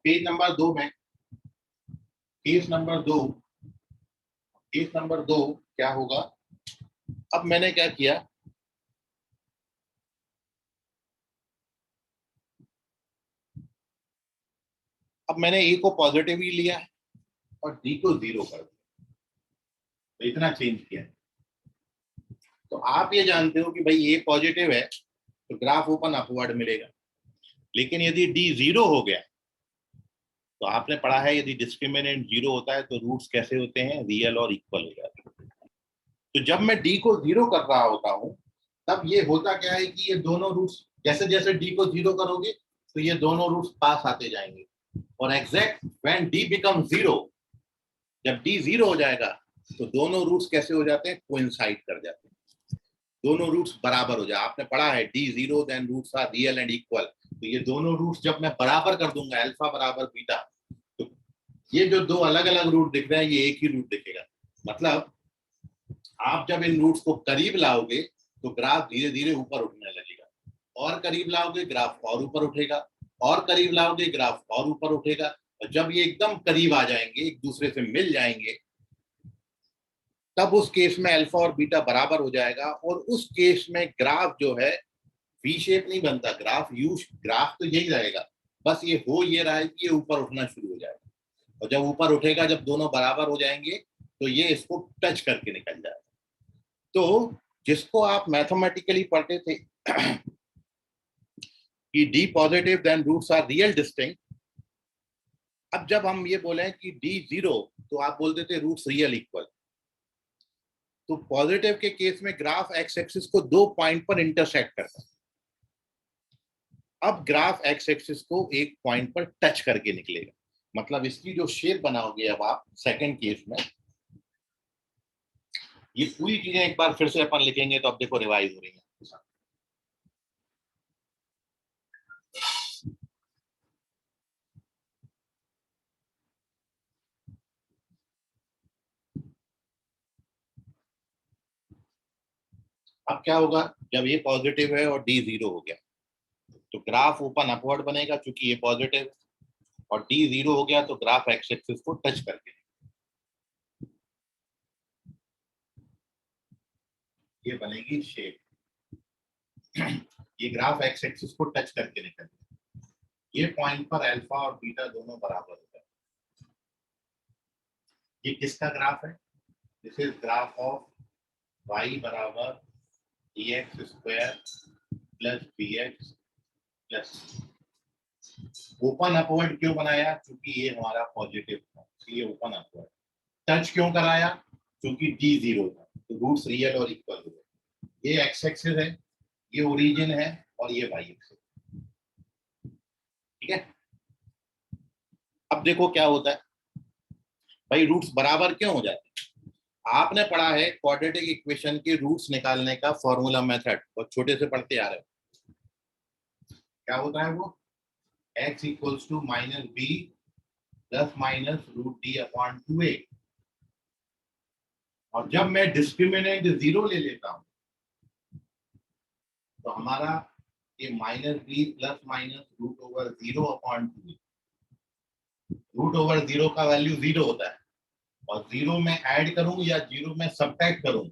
पेज नंबर 2 में केस नंबर 2, केस नंबर 2 क्या होगा? अब मैंने क्या किया, अब मैंने ए को पॉजिटिव ही लिया है और डी को 0 कर दिया, तो इतना चेंज किया है। तो आप ये जानते हो कि भाई ए पॉजिटिव है तो ग्राफ ओपन अपवर्ड मिलेगा, लेकिन यदि डी 0 हो गया तो आपने पढ़ा है यदि डिस्क्रिमिनेंट 0 होता है तो रूट्स कैसे होते हैं? रियल और इक्वल हो जाते हैं। तो जब मैं डी को 0 कर रहा होता हूं तब ये होता क्या है कि ये दोनों रूट्स, जैसे जैसे डी को 0 करोगे तो ये दोनों रूट्स पास आते जाएंगे, और एग्जैक्ट व्हेन डी बिकम 0, जब डी 0 हो जाएगा तो दोनों रूट्स कैसे हो जाते हैं? कोइंसाइड कर जाते हैं, दोनों रूट्स बराबर हो जाए। आपने पढ़ा है d 0 then roots are real and equal. तो ये दोनों रूट्स जब मैं बराबर कर दूंगा, अल्फा बराबर बीटा, तो ये जो दो अलग अलग रूट दिख रहे हैं ये एक ही रूट दिखेगा। मतलब आप जब इन रूट्स को करीब लाओगे तो ग्राफ धीरे धीरे ऊपर उठने लगेगा, और करीब लाओगे ग्राफ और ऊपर उठेगा, और करीब लाओगे ग्राफ और ऊपर उठेगा, और जब ये एकदम करीब आ जाएंगे, एक दूसरे से मिल जाएंगे, तब उस केस में अल्फा और बीटा बराबर हो जाएगा, और उस केस में ग्राफ जो है वी शेप नहीं बनता, ग्राफ यू, ग्राफ तो यही रहेगा, बस ये हो ये रहा है कि ये ऊपर उठना शुरू हो जाएगा, और जब ऊपर उठेगा, जब दोनों बराबर हो जाएंगे तो ये इसको टच करके निकल जाएगा। तो जिसको आप मैथमेटिकली पढ़ते थे कि d positive then roots are real distinct, अब जब हम ये बोले कि डी 0 तो आप बोलते थे रूट्स रियल इक्वल। तो पॉजिटिव के केस में ग्राफ एक्स एक्सिस को 2 पॉइंट पर इंटरसेक्ट करता है, अब ग्राफ एक्स एक्सिस को एक पॉइंट पर टच करके निकलेगा। मतलब इसकी जो शेप बनाओगे अब आप सेकंड केस में, ये पूरी चीजें एक बार फिर से अपन लिखेंगे तो अब देखो रिवाइज हो रही है। अब क्या होगा, जब ये पॉजिटिव है और डी 0 हो गया तो ग्राफ ओपन अपवर्ड बनेगा, क्योंकि ये पॉजिटिव, और डी 0 हो गया तो ग्राफ एक्स एक्सिस को टच करके, ये बनेगी शेप। ये ग्राफ एक्स एक्सिस को टच करके निकल, ये पॉइंट पर अल्फा और बीटा दोनों बराबर हो जाए। ये किसका ग्राफ है? This is graph of y बराबर dx square plus bx plus, open upward क्यों बनाया? क्योंकि ये हमारा पॉजिटिव था, ये ओपन अपवर्ड। टच क्यों कराया? क्योंकि डी 0 था, तो रूट्स रियल और इक्वल हो गए। ये एक्स एक्सिस है, ये ओरिजिन है, और ये y एक्सिस, ठीक है। अब देखो क्या होता है भाई, रूट्स बराबर क्यों हो जाते हैं? आपने पढ़ा है क्वाड्रेटिक इक्वेशन के रूट्स निकालने का फॉर्मूला मेथड, और छोटे से पढ़ते आ रहे हो। क्या होता है वो? x equals to minus b plus minus root d upon 2a। और जब मैं डिस्क्रिमिनेंट 0 ले लेता हूं तो हमारा ये minus b plus minus root over 0 upon 2। Root over 0 का वैल्यू 0 होता है, और 0 में ऐड करूं या 0 में सब्ट्रैक्ट करूं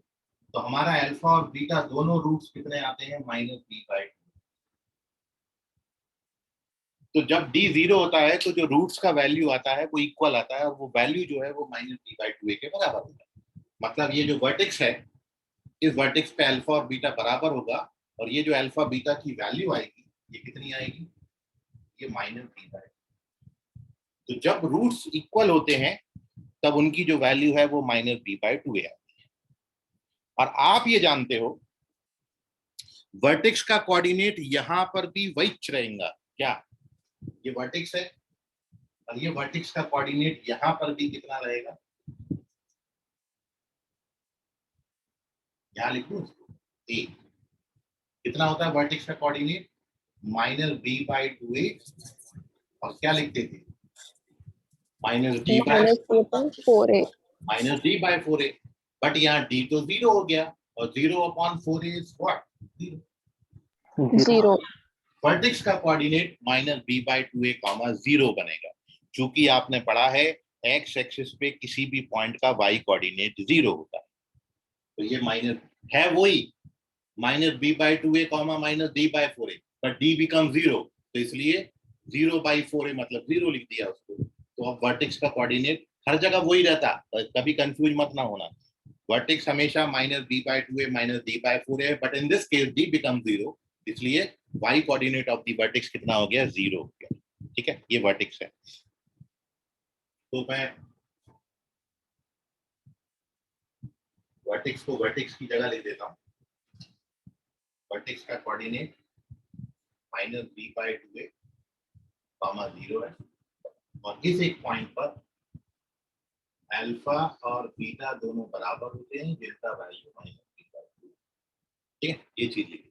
तो हमारा अल्फा और बीटा दोनों रूट्स कितने आते हैं? Minus b by 2। तो जब डी 0 होता है तो जो रूट्स का वैल्यू आता है वो इक्वल आता है, और वो वैल्यू जो है वो माइनस बी बाई 2 के बराबर होता है। मतलब ये जो वर्टेक्स है, इस वर्टेक्स पे अल्फा और बीटा बराबर होगा, और ये जो अल्फा बीटा की वैल्यू आएगी ये कितनी आएगी? ये माइनस बी बाई। तो जब रूट्स इक्वल होते हैं तब उनकी जो वैल्यू है वो माइनस बी बाई 2 आती है। और आप ये जानते हो वर्टेक्स का कोऑर्डिनेट यहां पर भी वही रहेगा क्या? ये वर्टेक्स है और ये वर्टेक्स का कोऑर्डिनेट यहां पर भी कितना रहेगा? यहां लिख दूं उसको ए। कितना होता है वर्टेक्स का coordinate? Minus b by 2a। और क्या लिखते थे? Minus d by 4a। Minus d by 4a। But यहाँ डी तो 0 हो गया, और 0 upon 4a is what? 0। Vertex का coordinate minus b by 2a comma 0 बनेगा। चूंकि आपने पढ़ा है एक्स एक्सिस पे किसी भी पॉइंट का वाई कोऑर्डिनेट 0 होता है, तो ये माइनस है वही minus b by 2a comma minus d by 4a, but d become 0, तो इसलिए 0 बाई 4a मतलब 0 लिख दिया उसको। तो अब वर्टेक्स का कोऑर्डिनेट हर जगह वही रहता, कभी कंफ्यूज मत ना होना। वर्टेक्स हमेशा minus b by 2a minus d by 4a, but in this case d become 0, इसलिए y coordinate of the vertex कितना हो गया? 0 हो गया। ठीक है, ये वर्टेक्स है। तो मैं वर्टेक्स को वर्टेक्स की जगह ले देता हूं। वर्टेक्स का coordinate minus b by 2a comma 0 है, और इस एक पॉइंट पर अल्फा और बीटा दोनों बराबर होते हैं जिनका वैल्यू माइनस बी बाई 2। ठीक है, ये चीज लिखी।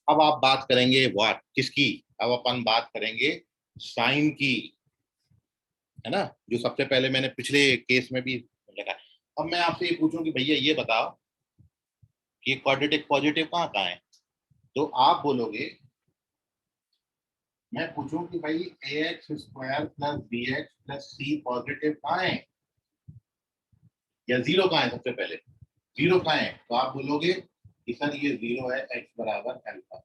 अब आप बात करेंगे व्हाट, किसकी? अब अपन बात करेंगे साइन की, है ना, जो सबसे पहले मैंने पिछले केस में भी लिखा। अब मैं आपसे ये पूछूं कि भैया ये बताओ कि क्वाड्रेटिक पॉजिटिव कहाँ कहाँ है? तो आप बोलोगे, मैं पूछूं कि भाई ax square plus bx plus c positive कहाँ है या 0 कहाँ है? सबसे पहले 0 कहाँ है? तो आप बोलोगे कि सर ये 0 है x बराबर अल्फा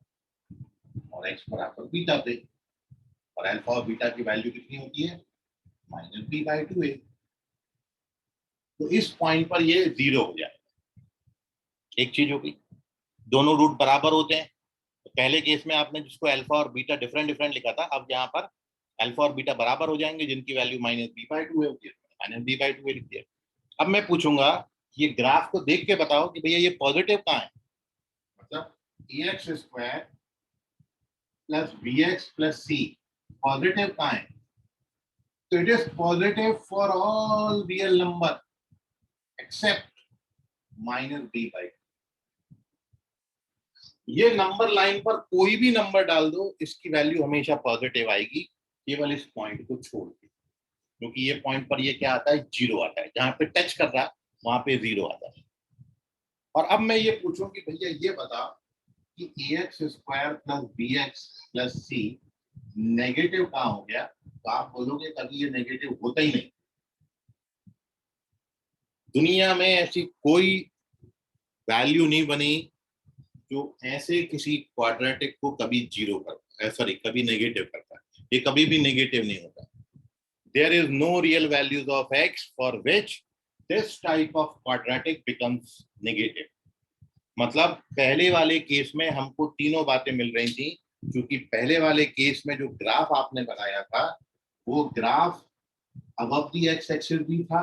और x बराबर बीटा पे, और अल्फा और बीटा की वैल्यू कितनी होती है? Minus b by 2a। तो इस पॉइंट पर ये 0 हो जाएगा। एक चीज होगी, दोनों रूट बराबर होते हैं। तो पहले केस में आपने जिसको अल्फा और बीटा डिफरेंट डिफरेंट लिखा था, अब यहाँ पर अल्फा और बीटा बराबर हो जाएंगे जिनकी value minus b by 2a होती है, माइनस बी बाई 2a लिख दिया। अब मैं पूछूंगा ये ग्राफ को देख के बताओ कि भैया ये पॉजिटिव कहाँ है? मतलब ax square plus bx plus c positive कहाँ है? तो it is positive for all real number except minus b by. ये नंबर लाइन पर कोई भी नंबर डाल दो, इसकी वैल्यू हमेशा पॉजिटिव आएगी, केवल इस पॉइंट को छोड़ के, क्योंकि ये पॉइंट पर ये क्या आता है? 0 आता है। जहां पे टच कर रहा है वहां पे 0 आता है। और अब मैं ये पूछूं कि भैया ये बता कि ax square plus bx plus c negative कहाँ हो गया? तो आप बोलोगे कभी ये नेगेटिव होता ही नहीं। दुनिया में ऐसी कोई वैल्यू नहीं बनी जो ऐसे किसी क्वाड्रेटिक को कभी 0 करता है, सॉरी कभी नेगेटिव करता है। ये कभी भी नेगेटिव नहीं होता। There is no real values of x for which this type of quadratic becomes negative. मतलब पहले वाले केस में हमको तीनों बातें मिल रही थी, क्योंकि पहले वाले केस में जो ग्राफ आपने बनाया था वो ग्राफ अबव दी एक्स एक्सिस भी था,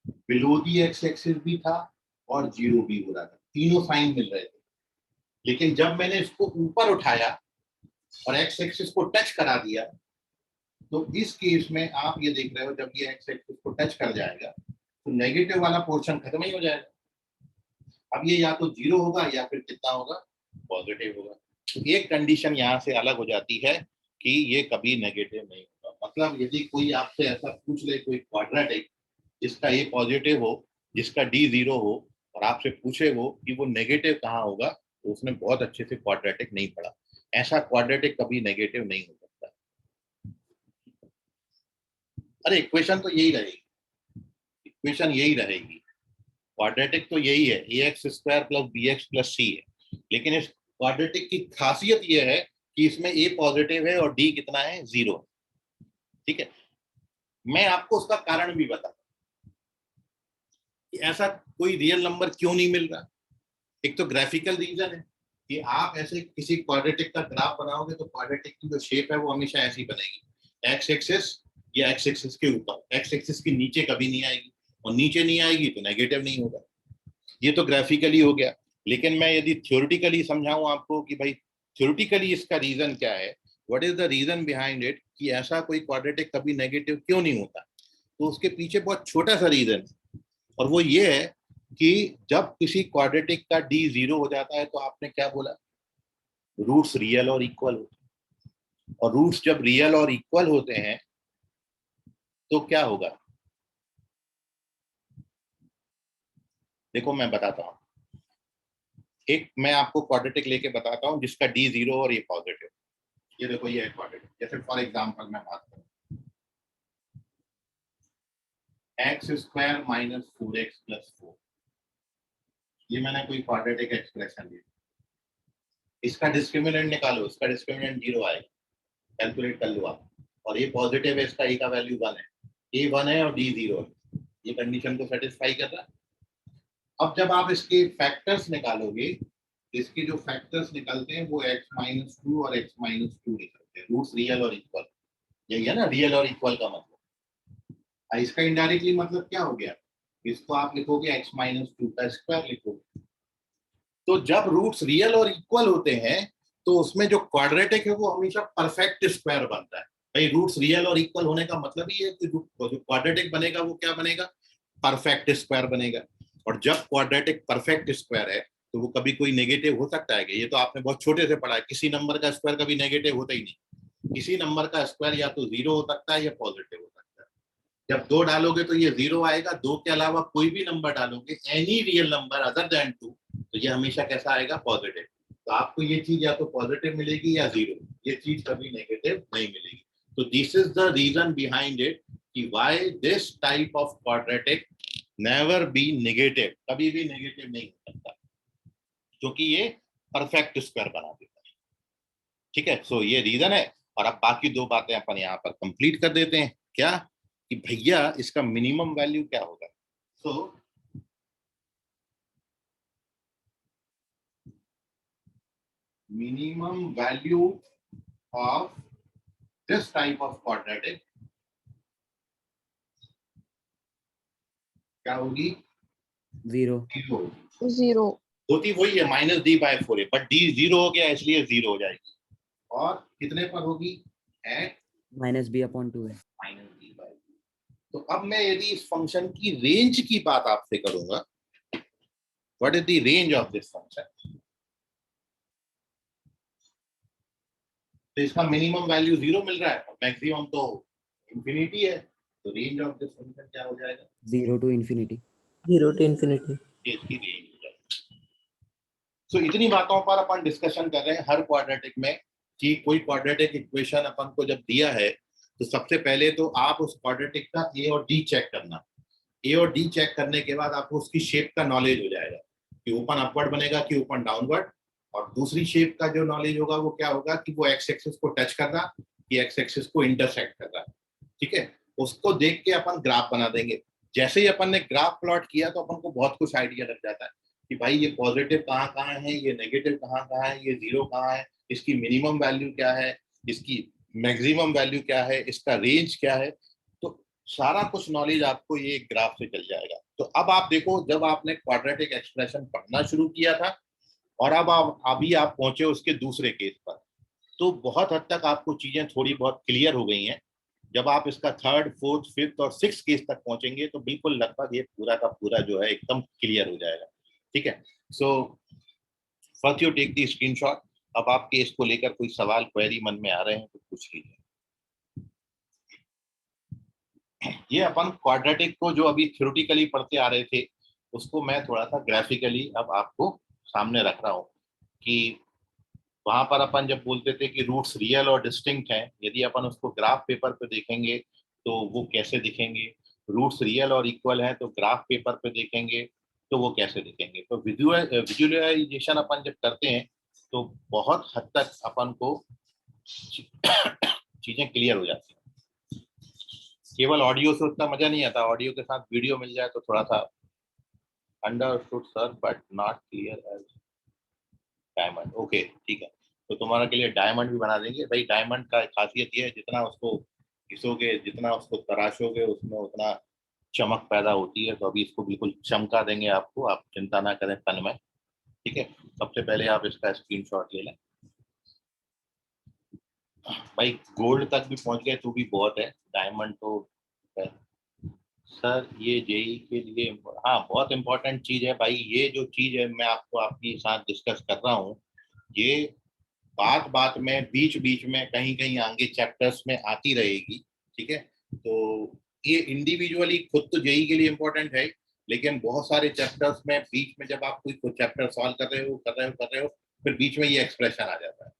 बिलो दी एक्स एक्सिस भी था, और 0 भी हो रहा था। तीनों साइन मिल रहे थे। लेकिन जब मैंने इसको ऊपर उठाया और एक्स एक्सिस को टच करा दिया, तो इस केस में आप ये देख रहे हो जब ये एक्स एक्सिस को टच कर जाएगा तो नेगेटिव वाला पोर्शन खत्म ही हो जाएगा। अब ये या तो जीरो होगा या फिर कितना होगा, पॉजिटिव होगा। तो एक कंडीशन यहाँ से अलग हो जाती है कि ये कभी नेगेटिव नहीं होगा। मतलब यदि कोई आपसे ऐसा पूछ ले, कोई क्वाड्रेटिक जिसका ए पॉजिटिव हो, जिसका डी जीरो हो, और आपसे पूछे वो कि वो नेगेटिव कहाँ होगा, तो उसने बहुत अच्छे से क्वाड्रेटिक नहीं पढ़ा। ऐसा क्वाड्रेटिक कभी नेगेटिव नहीं हो सकता। अरे इक्वेशन तो यही रहेगी, इक्वेशन यही रहेगी, क्वाड्रेटिक तो यही है, a x square plus B x plus c है। लेकिन इस क्वाड्रेटिक की खासियत यह है कि इसमें ए पॉजिटिव है और डी कितना है, जीरो। ठीक है, मैं आपको उसका कारण भी बताता कि ऐसा कोई रियल नंबर क्यों नहीं मिल रहा। एक तो ग्राफिकल रीजन है कि आप ऐसे किसी क्वाड्रेटिक का ग्राफ बनाओगे तो क्वाड्रेटिक की जो शेप है वो हमेशा ऐसी बनेगी, एक्स एक्सिस या एक्स एक्सिस के ऊपर, एक्स एक्सिस के नीचे कभी नहीं आएगी, और नीचे नहीं आएगी तो नेगेटिव नहीं होगा। ये तो ग्राफिकली हो गया। लेकिन मैं यदि थ्योरेटिकली समझाऊं आपको कि भाई थ्योरेटिकली इसका रीजन क्या है, what is the reason behind it, कि ऐसा कोई क्वाड्रेटिक कभी नेगेटिव क्यों नहीं होता, तो उसके पीछे बहुत छोटा सा रीजन है, और वो ये है कि जब किसी क्वाड्रेटिक का डी जीरो हो जाता है तो आपने क्या बोला, रूट्स रियल और इक्वल होते हैं, और रूट्स जब रियल और इक्वल होते हैं तो क्या होगा, देखो मैं बताता हूं। एक मैं आपको क्वाड्रेटिक लेके बताता हूं जिसका डी जीरो और ये पॉजिटिव। ये देखो ये है क्वाड्रेटिक। जैसे फॉर एग्जांपल मैं बात करूं, x square minus 4x plus 4, ये मैंने कोई क्वाड्रेटिक एक्सप्रेशन ली। इसका डिस्क्रिमिनेंट निकालो, इसका डिस्क्रिमिनेंट जीरो आएगा, कैलकुलेट कर लो आप। और ये पॉजिटिव है, इसका ए का वैल्यू 1 है, ए 1 है और डी 0 है। ये कंडीशन को सेटिस्फाई कर रहा है। अब जब आप इसके फैक्टर्स निकालोगे, इसके जो फैक्टर्स निकलते हैं वो x माइनस 2 और x माइनस 2 निकलते हैं, रूट्स रियल और इक्वल। यही है ना रियल और इक्वल का मतलब। इसका इनडायरेक्टली मतलब क्या हो गया, इसको आप लिखोगे x माइनस 2 का स्क्वायर लिखोगे। तो जब रूट्स रियल और इक्वल होते हैं तो उसमें जो क्वाड्रेटिक है वो हमेशा परफेक्ट स्क्वायर बनता है। भाई रूट्स रियल और इक्वल होने का मतलब ही है कि जो क्वाड्रेटिक बनेगा वो क्या बनेगा, परफेक्ट स्क्वायर बनेगा। और जब क्वाड्रेटिक परफेक्ट स्क्वायर है तो वो कभी कोई नेगेटिव हो सकता है कि, ये तो आपने बहुत छोटे से पढ़ा है, किसी नंबर का स्क्वायर कभी नेगेटिव होता ही नहीं। किसी नंबर का स्क्वायर या तो जीरो हो सकता है या पॉजिटिव हो सकता है। जब 2 डालोगे तो ये जीरो आएगा, 2 के अलावा कोई भी नंबर डालोगे, any real number other than 2, तो ये हमेशा कैसा आएगा, पॉजिटिव। तो आपको ये चीज या तो पॉजिटिव मिलेगी या जीरो, ये चीज कभी नेगेटिव नहीं मिलेगी। तो this is the reason behind it कि why this type of quadratic never be negative, कभी भी नेगेटिव नहीं हो सकता, क्योंकि ये परफेक्ट स्क्वायर बना देता है। ठीक है, सो ये रीजन है। और अब बाकी 2 बातें अपन यहाँ पर कंप्लीट कर देते हैं। क्या कि भैया इसका मिनिमम वैल्यू क्या होगा। So minimum value of this type of quadratic क्या होगी, जीरो। जीरो होती वही है -d/4 है, बट d जीरो हो गया इसलिए जीरो हो जाएगी। और कितने पर होगी, एट -b/2 है। -d/2। तो अब मैं यदि इस फंक्शन की रेंज की बात आपसे करूंगा, what is the range of this function, तो इसका मिनिमम वैल्यू 0 मिल रहा है और मैक्सिमम तो इंफिनिटी है, तो रेंज ऑफ दिस फंक्शन क्या हो जाएगा, 0 to infinity। 0 to infinity। ये इसकी रेंज हो जाएगी। सो इतनी बातों पर अपन डिस्कशन कर रहे हैं हर क्वाड्रेटिक में कि कोई क्वाड्रेटिक इक्वेशन अपन को जब दिया है तो सबसे पहले तो आप उस क्वाड्रेटिक का ए और डी चेक करना। ए और डी चेक करने के बाद आपको उसकी शेप का नॉलेज हो जाएगा कि ओपन अपवर्ड बनेगा कि ओपन डाउनवर्ड, और दूसरी शेप का जो नॉलेज होगा वो क्या होगा कि वो एक्स एक्सिस को टच कर रहा कि एक्स एक्सिस को इंटरसेक्ट कर रहा। ठीक है, उसको देख के अपन ग्राफ बना देंगे। जैसे ही अपन ने ग्राफ प्लॉट किया तो अपन को बहुत कुछ आइडिया लग जाता है कि भाई ये पॉजिटिव कहाँ कहाँ है, ये नेगेटिव कहाँ कहाँ है, ये जीरो कहाँ है, इसकी मिनिमम वैल्यू क्या है, इसकी मैक्सिमम वैल्यू क्या है, इसका रेंज क्या है। तो सारा कुछ नॉलेज आपको ये ग्राफ से चल जाएगा। तो अब आप देखो, जब आपने क्वाड्रेटिक एक्सप्रेशन पढ़ना शुरू किया था और अब आप अभी आप पहुंचे उसके दूसरे केस पर, तो बहुत हद तक आपको चीजें थोड़ी बहुत क्लियर हो गई हैं। जब आप इसका थर्ड, फोर्थ, फिफ्थ और सिक्स केस तक पहुंचेंगे तो बिल्कुल लगभग ये पूरा का पूरा जो है एकदम क्लियर हो जाएगा। ठीक है, so first you take the screenshot. अब आप केस को लेकर कोई सवाल, क्वेरी मन में आ रहे हैं तो पूछ लीजिए। ये अपन क्वाड्रेटिक को जो अभी थ्योरेटिकली पढ़ते आ रहे थे उसको मैं थोड़ा सा ग्राफिकली अब आपको सामने रख रहा हूँ कि वहां पर अपन जब बोलते थे कि रूट्स रियल और डिस्टिंक्ट हैं, यदि अपन उसको ग्राफ पेपर पे देखेंगे तो वो कैसे दिखेंगे, रूट्स रियल और इक्वल हैं तो ग्राफ पेपर पे देखेंगे तो वो कैसे दिखेंगे। तो विजुअलाइजेशन अपन जब करते हैं तो बहुत हद तक अपन को चीजें क्लियर हो जाती हैं। केवल ऑडियो से उतना मजा नहीं आता, ऑडियो के साथ वीडियो मिल जाए तो थोड़ा सा understood sir but not clear as diamond. Okay ठीक है, तो तुम्हारे के लिए डायमंड भी बना देंगे भाई। डायमंड का खासियत ये है जितना उसको घिसोगे, जितना उसको तराशोगे उसमें उतना चमक पैदा होती है। तो अभी इसको बिल्कुल चमका देंगे आपको, आप चिंता ना करें तन में। ठीक है, सबसे पहले आप इसका स्क्रीनशॉट ले लें भाई। गोल्ड तक भी पहुंच गए तो भी बहुत है, डायमंड तो है। सर ये जेई के लिए हाँ बहुत इंपॉर्टेंट चीज है भाई। ये जो चीज है मैं आपको आपके साथ डिस्कस कर रहा हूँ, ये बात बात में बीच बीच में कहीं कहीं आगे चैप्टर्स में आती रहेगी। ठीक है, तो ये इंडिविजुअली खुद तो जेई के लिए इम्पोर्टेंट है, लेकिन बहुत सारे चैप्टर्स में बीच में जब आप कोई चैप्टर सॉल्व कर रहे हो फिर बीच में ये एक्सप्रेशन आ जाता है,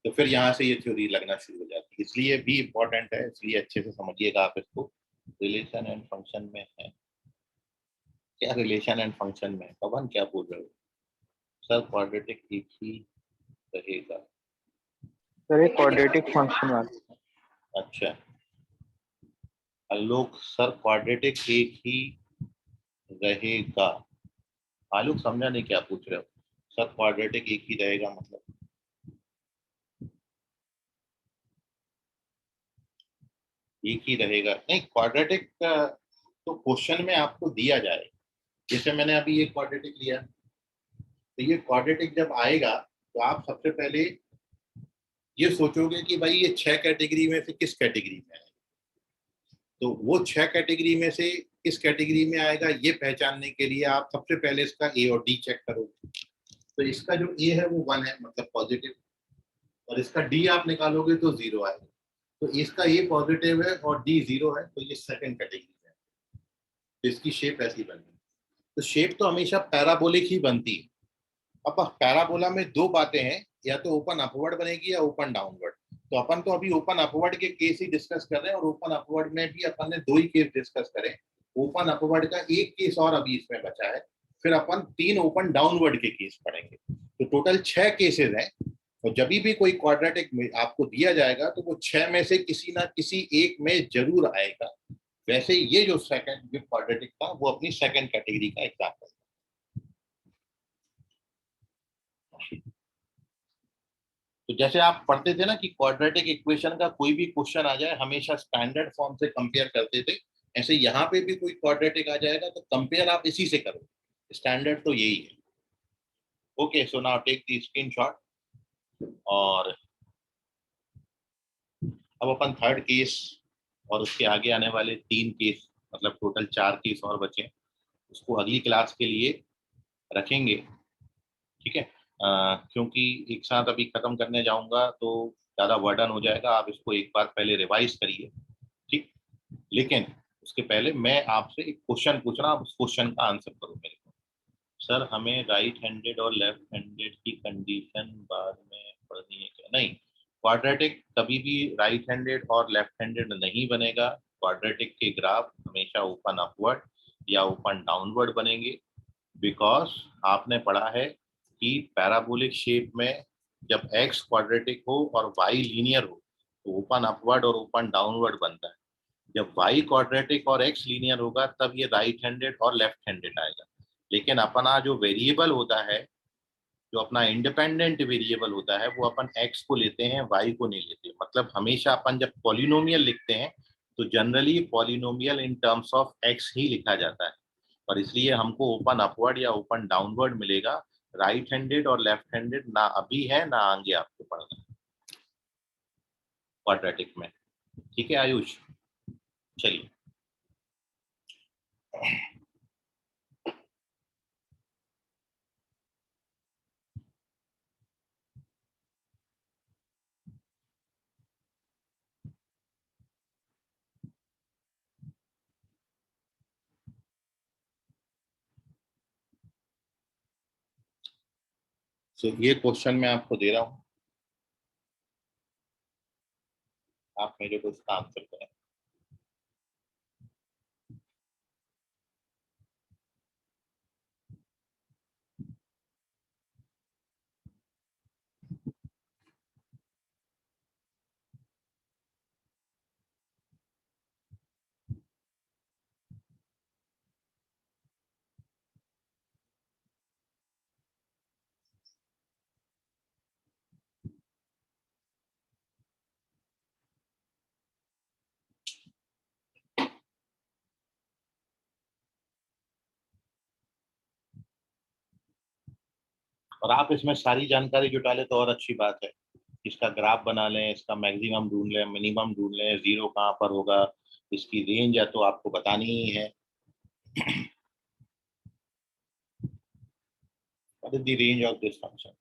तो फिर यहाँ से ये थ्योरी लगना शुरू हो जाती है। इसलिए भी इम्पोर्टेंट है, इसलिए अच्छे से समझिएगा आप इसको। रिलेशन एंड फंक्शन में है क्या? रिलेशन एंड फंक्शन में पवन क्या बोल रहे हो सर? क्वाड्रेटिक एक ही रहेगा? सर ये क्वाड्रेटिक फंक्शन वाला। अच्छा आलोक सर, क्वाड्रेटिक एक ही रहेगा। आलोक समझा नहीं क्या पूछ रहे हो सर? क्वाड्रेटिक एक ही रहेगा मतलब एक ही रहेगा? नहीं, क्वाड्रेटिक तो क्वेश्चन में आपको दिया जाए। जैसे मैंने अभी ये क्वाड्रेटिक लिया, तो ये क्वाड्रेटिक जब आएगा तो आप सबसे पहले ये सोचोगे कि भाई ये 6 कैटेगरी में से किस कैटेगरी में है। तो वो 6 कैटेगरी में से किस कैटेगरी में आएगा ये पहचानने के लिए आप सबसे पहले इसका ए और डी चेक करोगे। तो इसका जो ए है वो 1 है मतलब पॉजिटिव, और इसका डी आप निकालोगे तो 0 आएगा। तो इसका ए पॉजिटिव है और डी 0 है, तो ये सेकंड कैटेगरी है। तो इसकी शेप ऐसी बनेगी। तो शेप तो हमेशा पैराबोलिक ही बनती है। अब पैराबोला में दो बातें हैं, या तो ओपन अपवर्ड बनेगी या ओपन डाउनवर्ड। तो अपन तो अभी ओपन अपवर्ड के केस ही डिस्कस कर रहे हैं, और ओपन अपवर्ड में भी अपन ने 2 ही केस डिस्कस करे। ओपन अपवर्ड का एक केस और अभी इसमें बचा है, फिर अपन 3 ओपन डाउनवर्ड के केस पढ़ेंगे। तो टोटल 6 केसेस हैं, और जब भी कोई क्वाड्रेटिक में आपको दिया जाएगा तो वो 6 में से किसी ना किसी एक में जरूर आएगा। वैसे ये जो सेकंड क्वाड्रेटिक था वो अपनी सेकंड कैटेगरी का एग्जाम्पल। तो जैसे आप पढ़ते थे ना कि क्वाड्रेटिक इक्वेशन का कोई भी क्वेश्चन आ जाए हमेशा स्टैंडर्ड फॉर्म से कंपेयर करते थे, ऐसे यहाँ पे भी कोई क्वाड्रेटिक आ जाएगा तो कंपेयर आप इसी से करो। स्टैंडर्ड तो यही है। Okay, so now take the screenshot. और अब अपन थर्ड केस और उसके आगे आने वाले 3 केस, मतलब टोटल 4 केस और बचे, उसको अगली क्लास के लिए रखेंगे। ठीक है, क्योंकि एक साथ अभी खत्म करने जाऊंगा तो ज़्यादा वर्डन हो जाएगा। आप इसको एक बार पहले रिवाइज करिए, ठीक। लेकिन उसके पहले मैं आपसे एक क्वेश्चन पूछ रहा हूँ, आप उस क्वेश्चन का आंसर करो मेरे को। सर हमें राइट हैंडेड और लेफ्ट हैंडेड की कंडीशन बाद में पढ़नी है क्या? नहीं, क्वाड्रेटिक कभी भी राइट हैंडेड और लेफ्ट हैंडेड नहीं बनेगा। क्वाड्रेटिक के ग्राफ हमेशा ओपन अपवर्ड या ओपन डाउनवर्ड बनेंगे, बिकॉज आपने पढ़ा है कि पैराबोलिक शेप में जब x क्वाड्रेटिक हो और y लीनियर हो तो ओपन अपवर्ड और ओपन डाउनवर्ड बनता है। जब y क्वाड्रेटिक और x लीनियर होगा तब ये राइट हैंडेड और लेफ्ट हैंडेड आएगा। लेकिन अपना जो वेरिएबल होता है, जो अपना इंडिपेंडेंट वेरिएबल होता है, वो अपन x को लेते हैं, y को नहीं लेते। मतलब हमेशा अपन जब पॉलिनोमियल लिखते हैं तो generally polynomial in terms of x ही लिखा जाता है, और इसलिए हमको ओपन अपवर्ड या ओपन डाउनवर्ड मिलेगा राइट हैंडेड और लेफ्ट हैंडेड ना अभी है ना आगे आपको पढ़ना क्वाड्रेटिक में। ठीक है आयुष, चलिए। तो ये क्वेश्चन मैं आपको दे रहा हूं, आप मेरे को इसका आंसर करें। और आप इसमें सारी जानकारी जुटा ले तो और अच्छी बात है। इसका ग्राफ बना लें, इसका मैक्सिमम ढूंढ लें, मिनिमम ढूंढ लें, जीरो कहाँ पर होगा, इसकी रेंज है तो आपको बतानी ही है। What is the range of this function?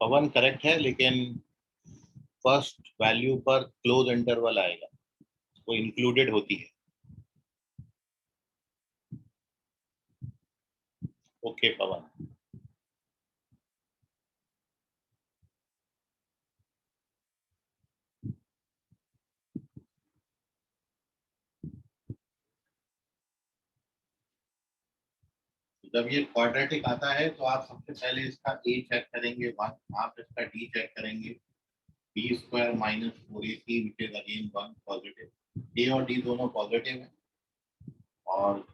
Pawan correct है, लेकिन फर्स्ट वैल्यू पर क्लोज इंटरवल आएगा, वो इंक्लूडेड होती है। ओके पवन। जब ये क्वाड्रेटिक आता है तो आप सबसे पहले इसका ए चेक करेंगे 1, आप इसका डी चेक करेंगे b square minus 4ac which is again 1 positive. A और डी दोनों पॉजिटिव है। और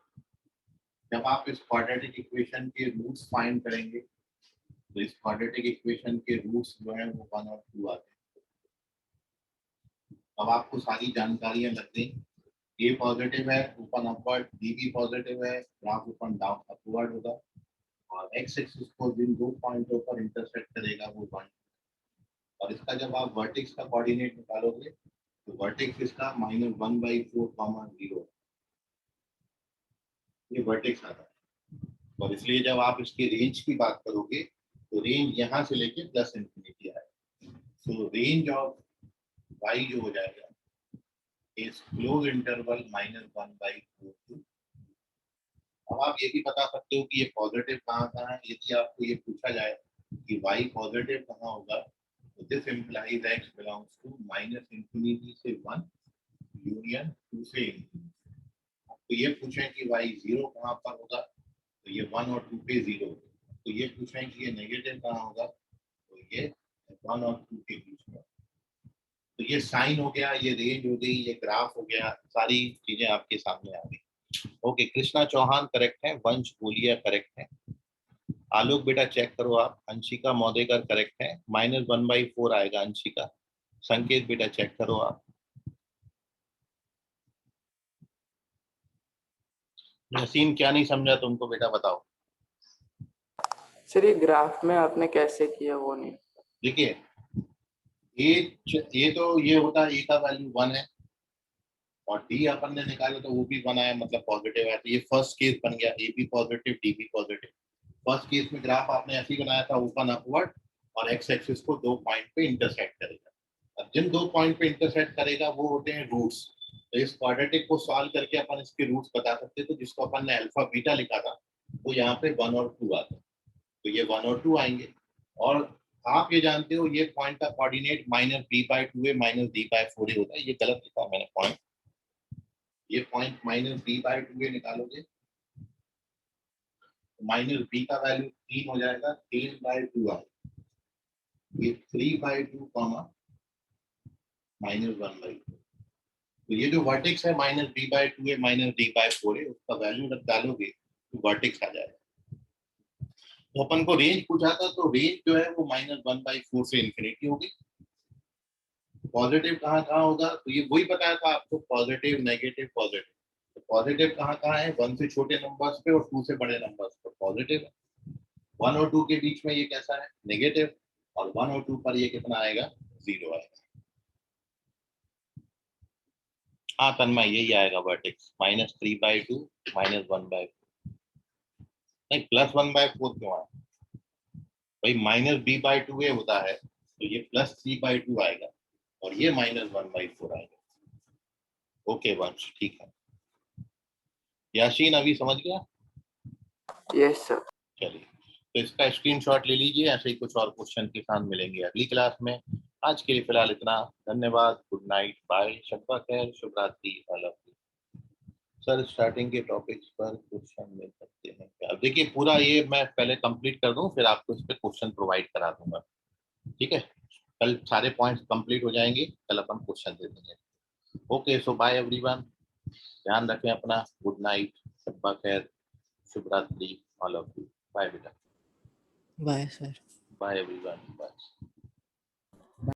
जब आप इस क्वाड्रेटिक इक्वेशन के रूट्स फाइंड करेंगे तो इस क्वाड्रेटिक इक्वेशन के रूट्स जो है वो 1 और 2 आते हैं। अब आपको सारी जानकारियां लग गई। ए पॉजिटिव है, ओपन अपवर्ड, बी भी पॉजिटिव है, ग्राफ ओपन डाउन अपवर्ड होगा। और एक्स एक्सिस को जिन दो पॉइंटों पर इंटरसेक्ट करेगा वो 1। और इसका जब आप वर्टेक्स का कोऑर्डिनेट निकालोगे तो वर्टेक्स इसका -1/4, 0, ये वर्टेक्स आता है। और इसलिए जब आप इसकी रेंज की बात करोगे तो रेंज यहाँ से लेके प्लस इंफिनिटी आएगा। सो रेंज ऑफ y जो हो जाएगा इस क्लोज इंटरवल -1/4। अब आप ये भी बता सकते हो कि ये पॉजिटिव कहाँ कहाँ है। यदि आपको ये पूछा जाए कि y पॉजिटिव कहाँ होगा तो this implies x belongs to -infinity से 1 यूनियन 2 से इंफिनिटी। आपको ये पूछें कि y 0 कहाँ पर होगा तो ये 1 और 2 पे 0 होगा। तो ये पूछें कि ये नेगेटिव कहाँ होगा तो ये 1 और 2 के बीच में। तो ये साइन हो गया, ये रेंज हो गई, ये ग्राफ हो गया, सारी चीजें आपके सामने आ गई। ओके, कृष्णा चौहान करेक्ट है, वंश बोलिया करेक्ट है, आलोक बेटा चेक करो आप, अंशिका मौदेकर करेक्ट है, -1/4 आएगा अंशिका। संकेत बेटा चेक करो आप। नसीम क्या नहीं समझा तुमको बेटा बताओ। सर ये ग्राफ में आपने कैसे किया वो नहीं। देखिए ये तो ये होता है, ए का वैल्यू 1 है और डी अपन ने निकाला तो वो भी 1 आया, मतलब पॉजिटिव है। तो ये फर्स्ट केस बन गया, ए भी पॉजिटिव डी भी पॉजिटिव। फर्स्ट केस में ग्राफ आपने ऐसे ही बनाया था, ओपन अपवर्ड, और एक्स एक्सिस को 2 पॉइंट पे इंटरसेक्ट करेगा। अब जिन 2 पॉइंट पे इंटरसेक्ट करेगा वो होते हैं रूट्स। तो इस क्वाड्रेटिक को सॉल्व करके अपन इसके रूट्स बता सकते हैं। तो जिसको अपन ने अल्फा बीटा लिखा था वो यहाँ पे 1 और 2 आता है, तो ये 1 और 2 आएंगे। और आप ये जानते हो ये पॉइंट का कोऑर्डिनेट -b/2a -d/4a होता है। ये गलत लिखा मैंने पॉइंट, ये पॉइंट -b/2a निकालोगे -b का वैल्यू 3 हो जाएगा, 3/2 आएगा, ये 3/2 -1/2। तो ये जो वर्टेक्स है -b/2a -d/4a उसका वैल्यू रख डालोगे तो वर्टेक्स आ जाएगा। तो अपन को रेंज पूछा था, तो रेंज जो है वो -1/4 से इंफिनिटी होगी। पॉजिटिव कहाँ कहाँ होगा, तो ये वही बताया था आपको, पॉजिटिव नेगेटिव पॉजिटिव। तो पॉजिटिव कहाँ कहाँ है, 1 से छोटे नंबर्स पे और 2 से बड़े नंबर्स पे पॉजिटिव है। 1 और 2 के बीच में ये कैसा है, नेगेटिव, और 1 और 2 पर ये कितना आएगा, 0 आएगा। हाँ तन्मय यही आएगा वर्टेक्स, -3/2 -1/4। नहीं +1/4 क्यों आया भाई, -b/2a होता है तो ये +3/2 आएगा और ये -1/4 आएगा। ओके वंश ठीक है। याशीन अभी समझ गया? Yes sir. चलिए तो इसका स्क्रीनशॉट ले लीजिए, ऐसे ही कुछ और क्वेश्चन के साथ मिलेंगे अगली क्लास में। आज के लिए फिलहाल इतना, धन्यवाद, गुड नाइट, बाय, शब्बा खैर, शुभ रात्रि, all of you. Sir starting के टॉपिक्स पर क्वेश्चन मिल सकते हैं क्या? अब देखिए पूरा ये मैं पहले कंप्लीट कर दूं फिर आपको इस पे क्वेश्चन प्रोवाइड करा दूंगा, ठीक है? कल सारे पॉइंट्स कंप्लीट हो जाएंगे, कल अपन क्वेश्चन दे देंगे। ओके सो बाय एवरीवन, ध्यान रखें अपना, गुड नाइट, शब्बा खैर, शुभ रात्रि, ऑल ऑफ यू, बाय बेटा, bye sir. Bye everyone, bye.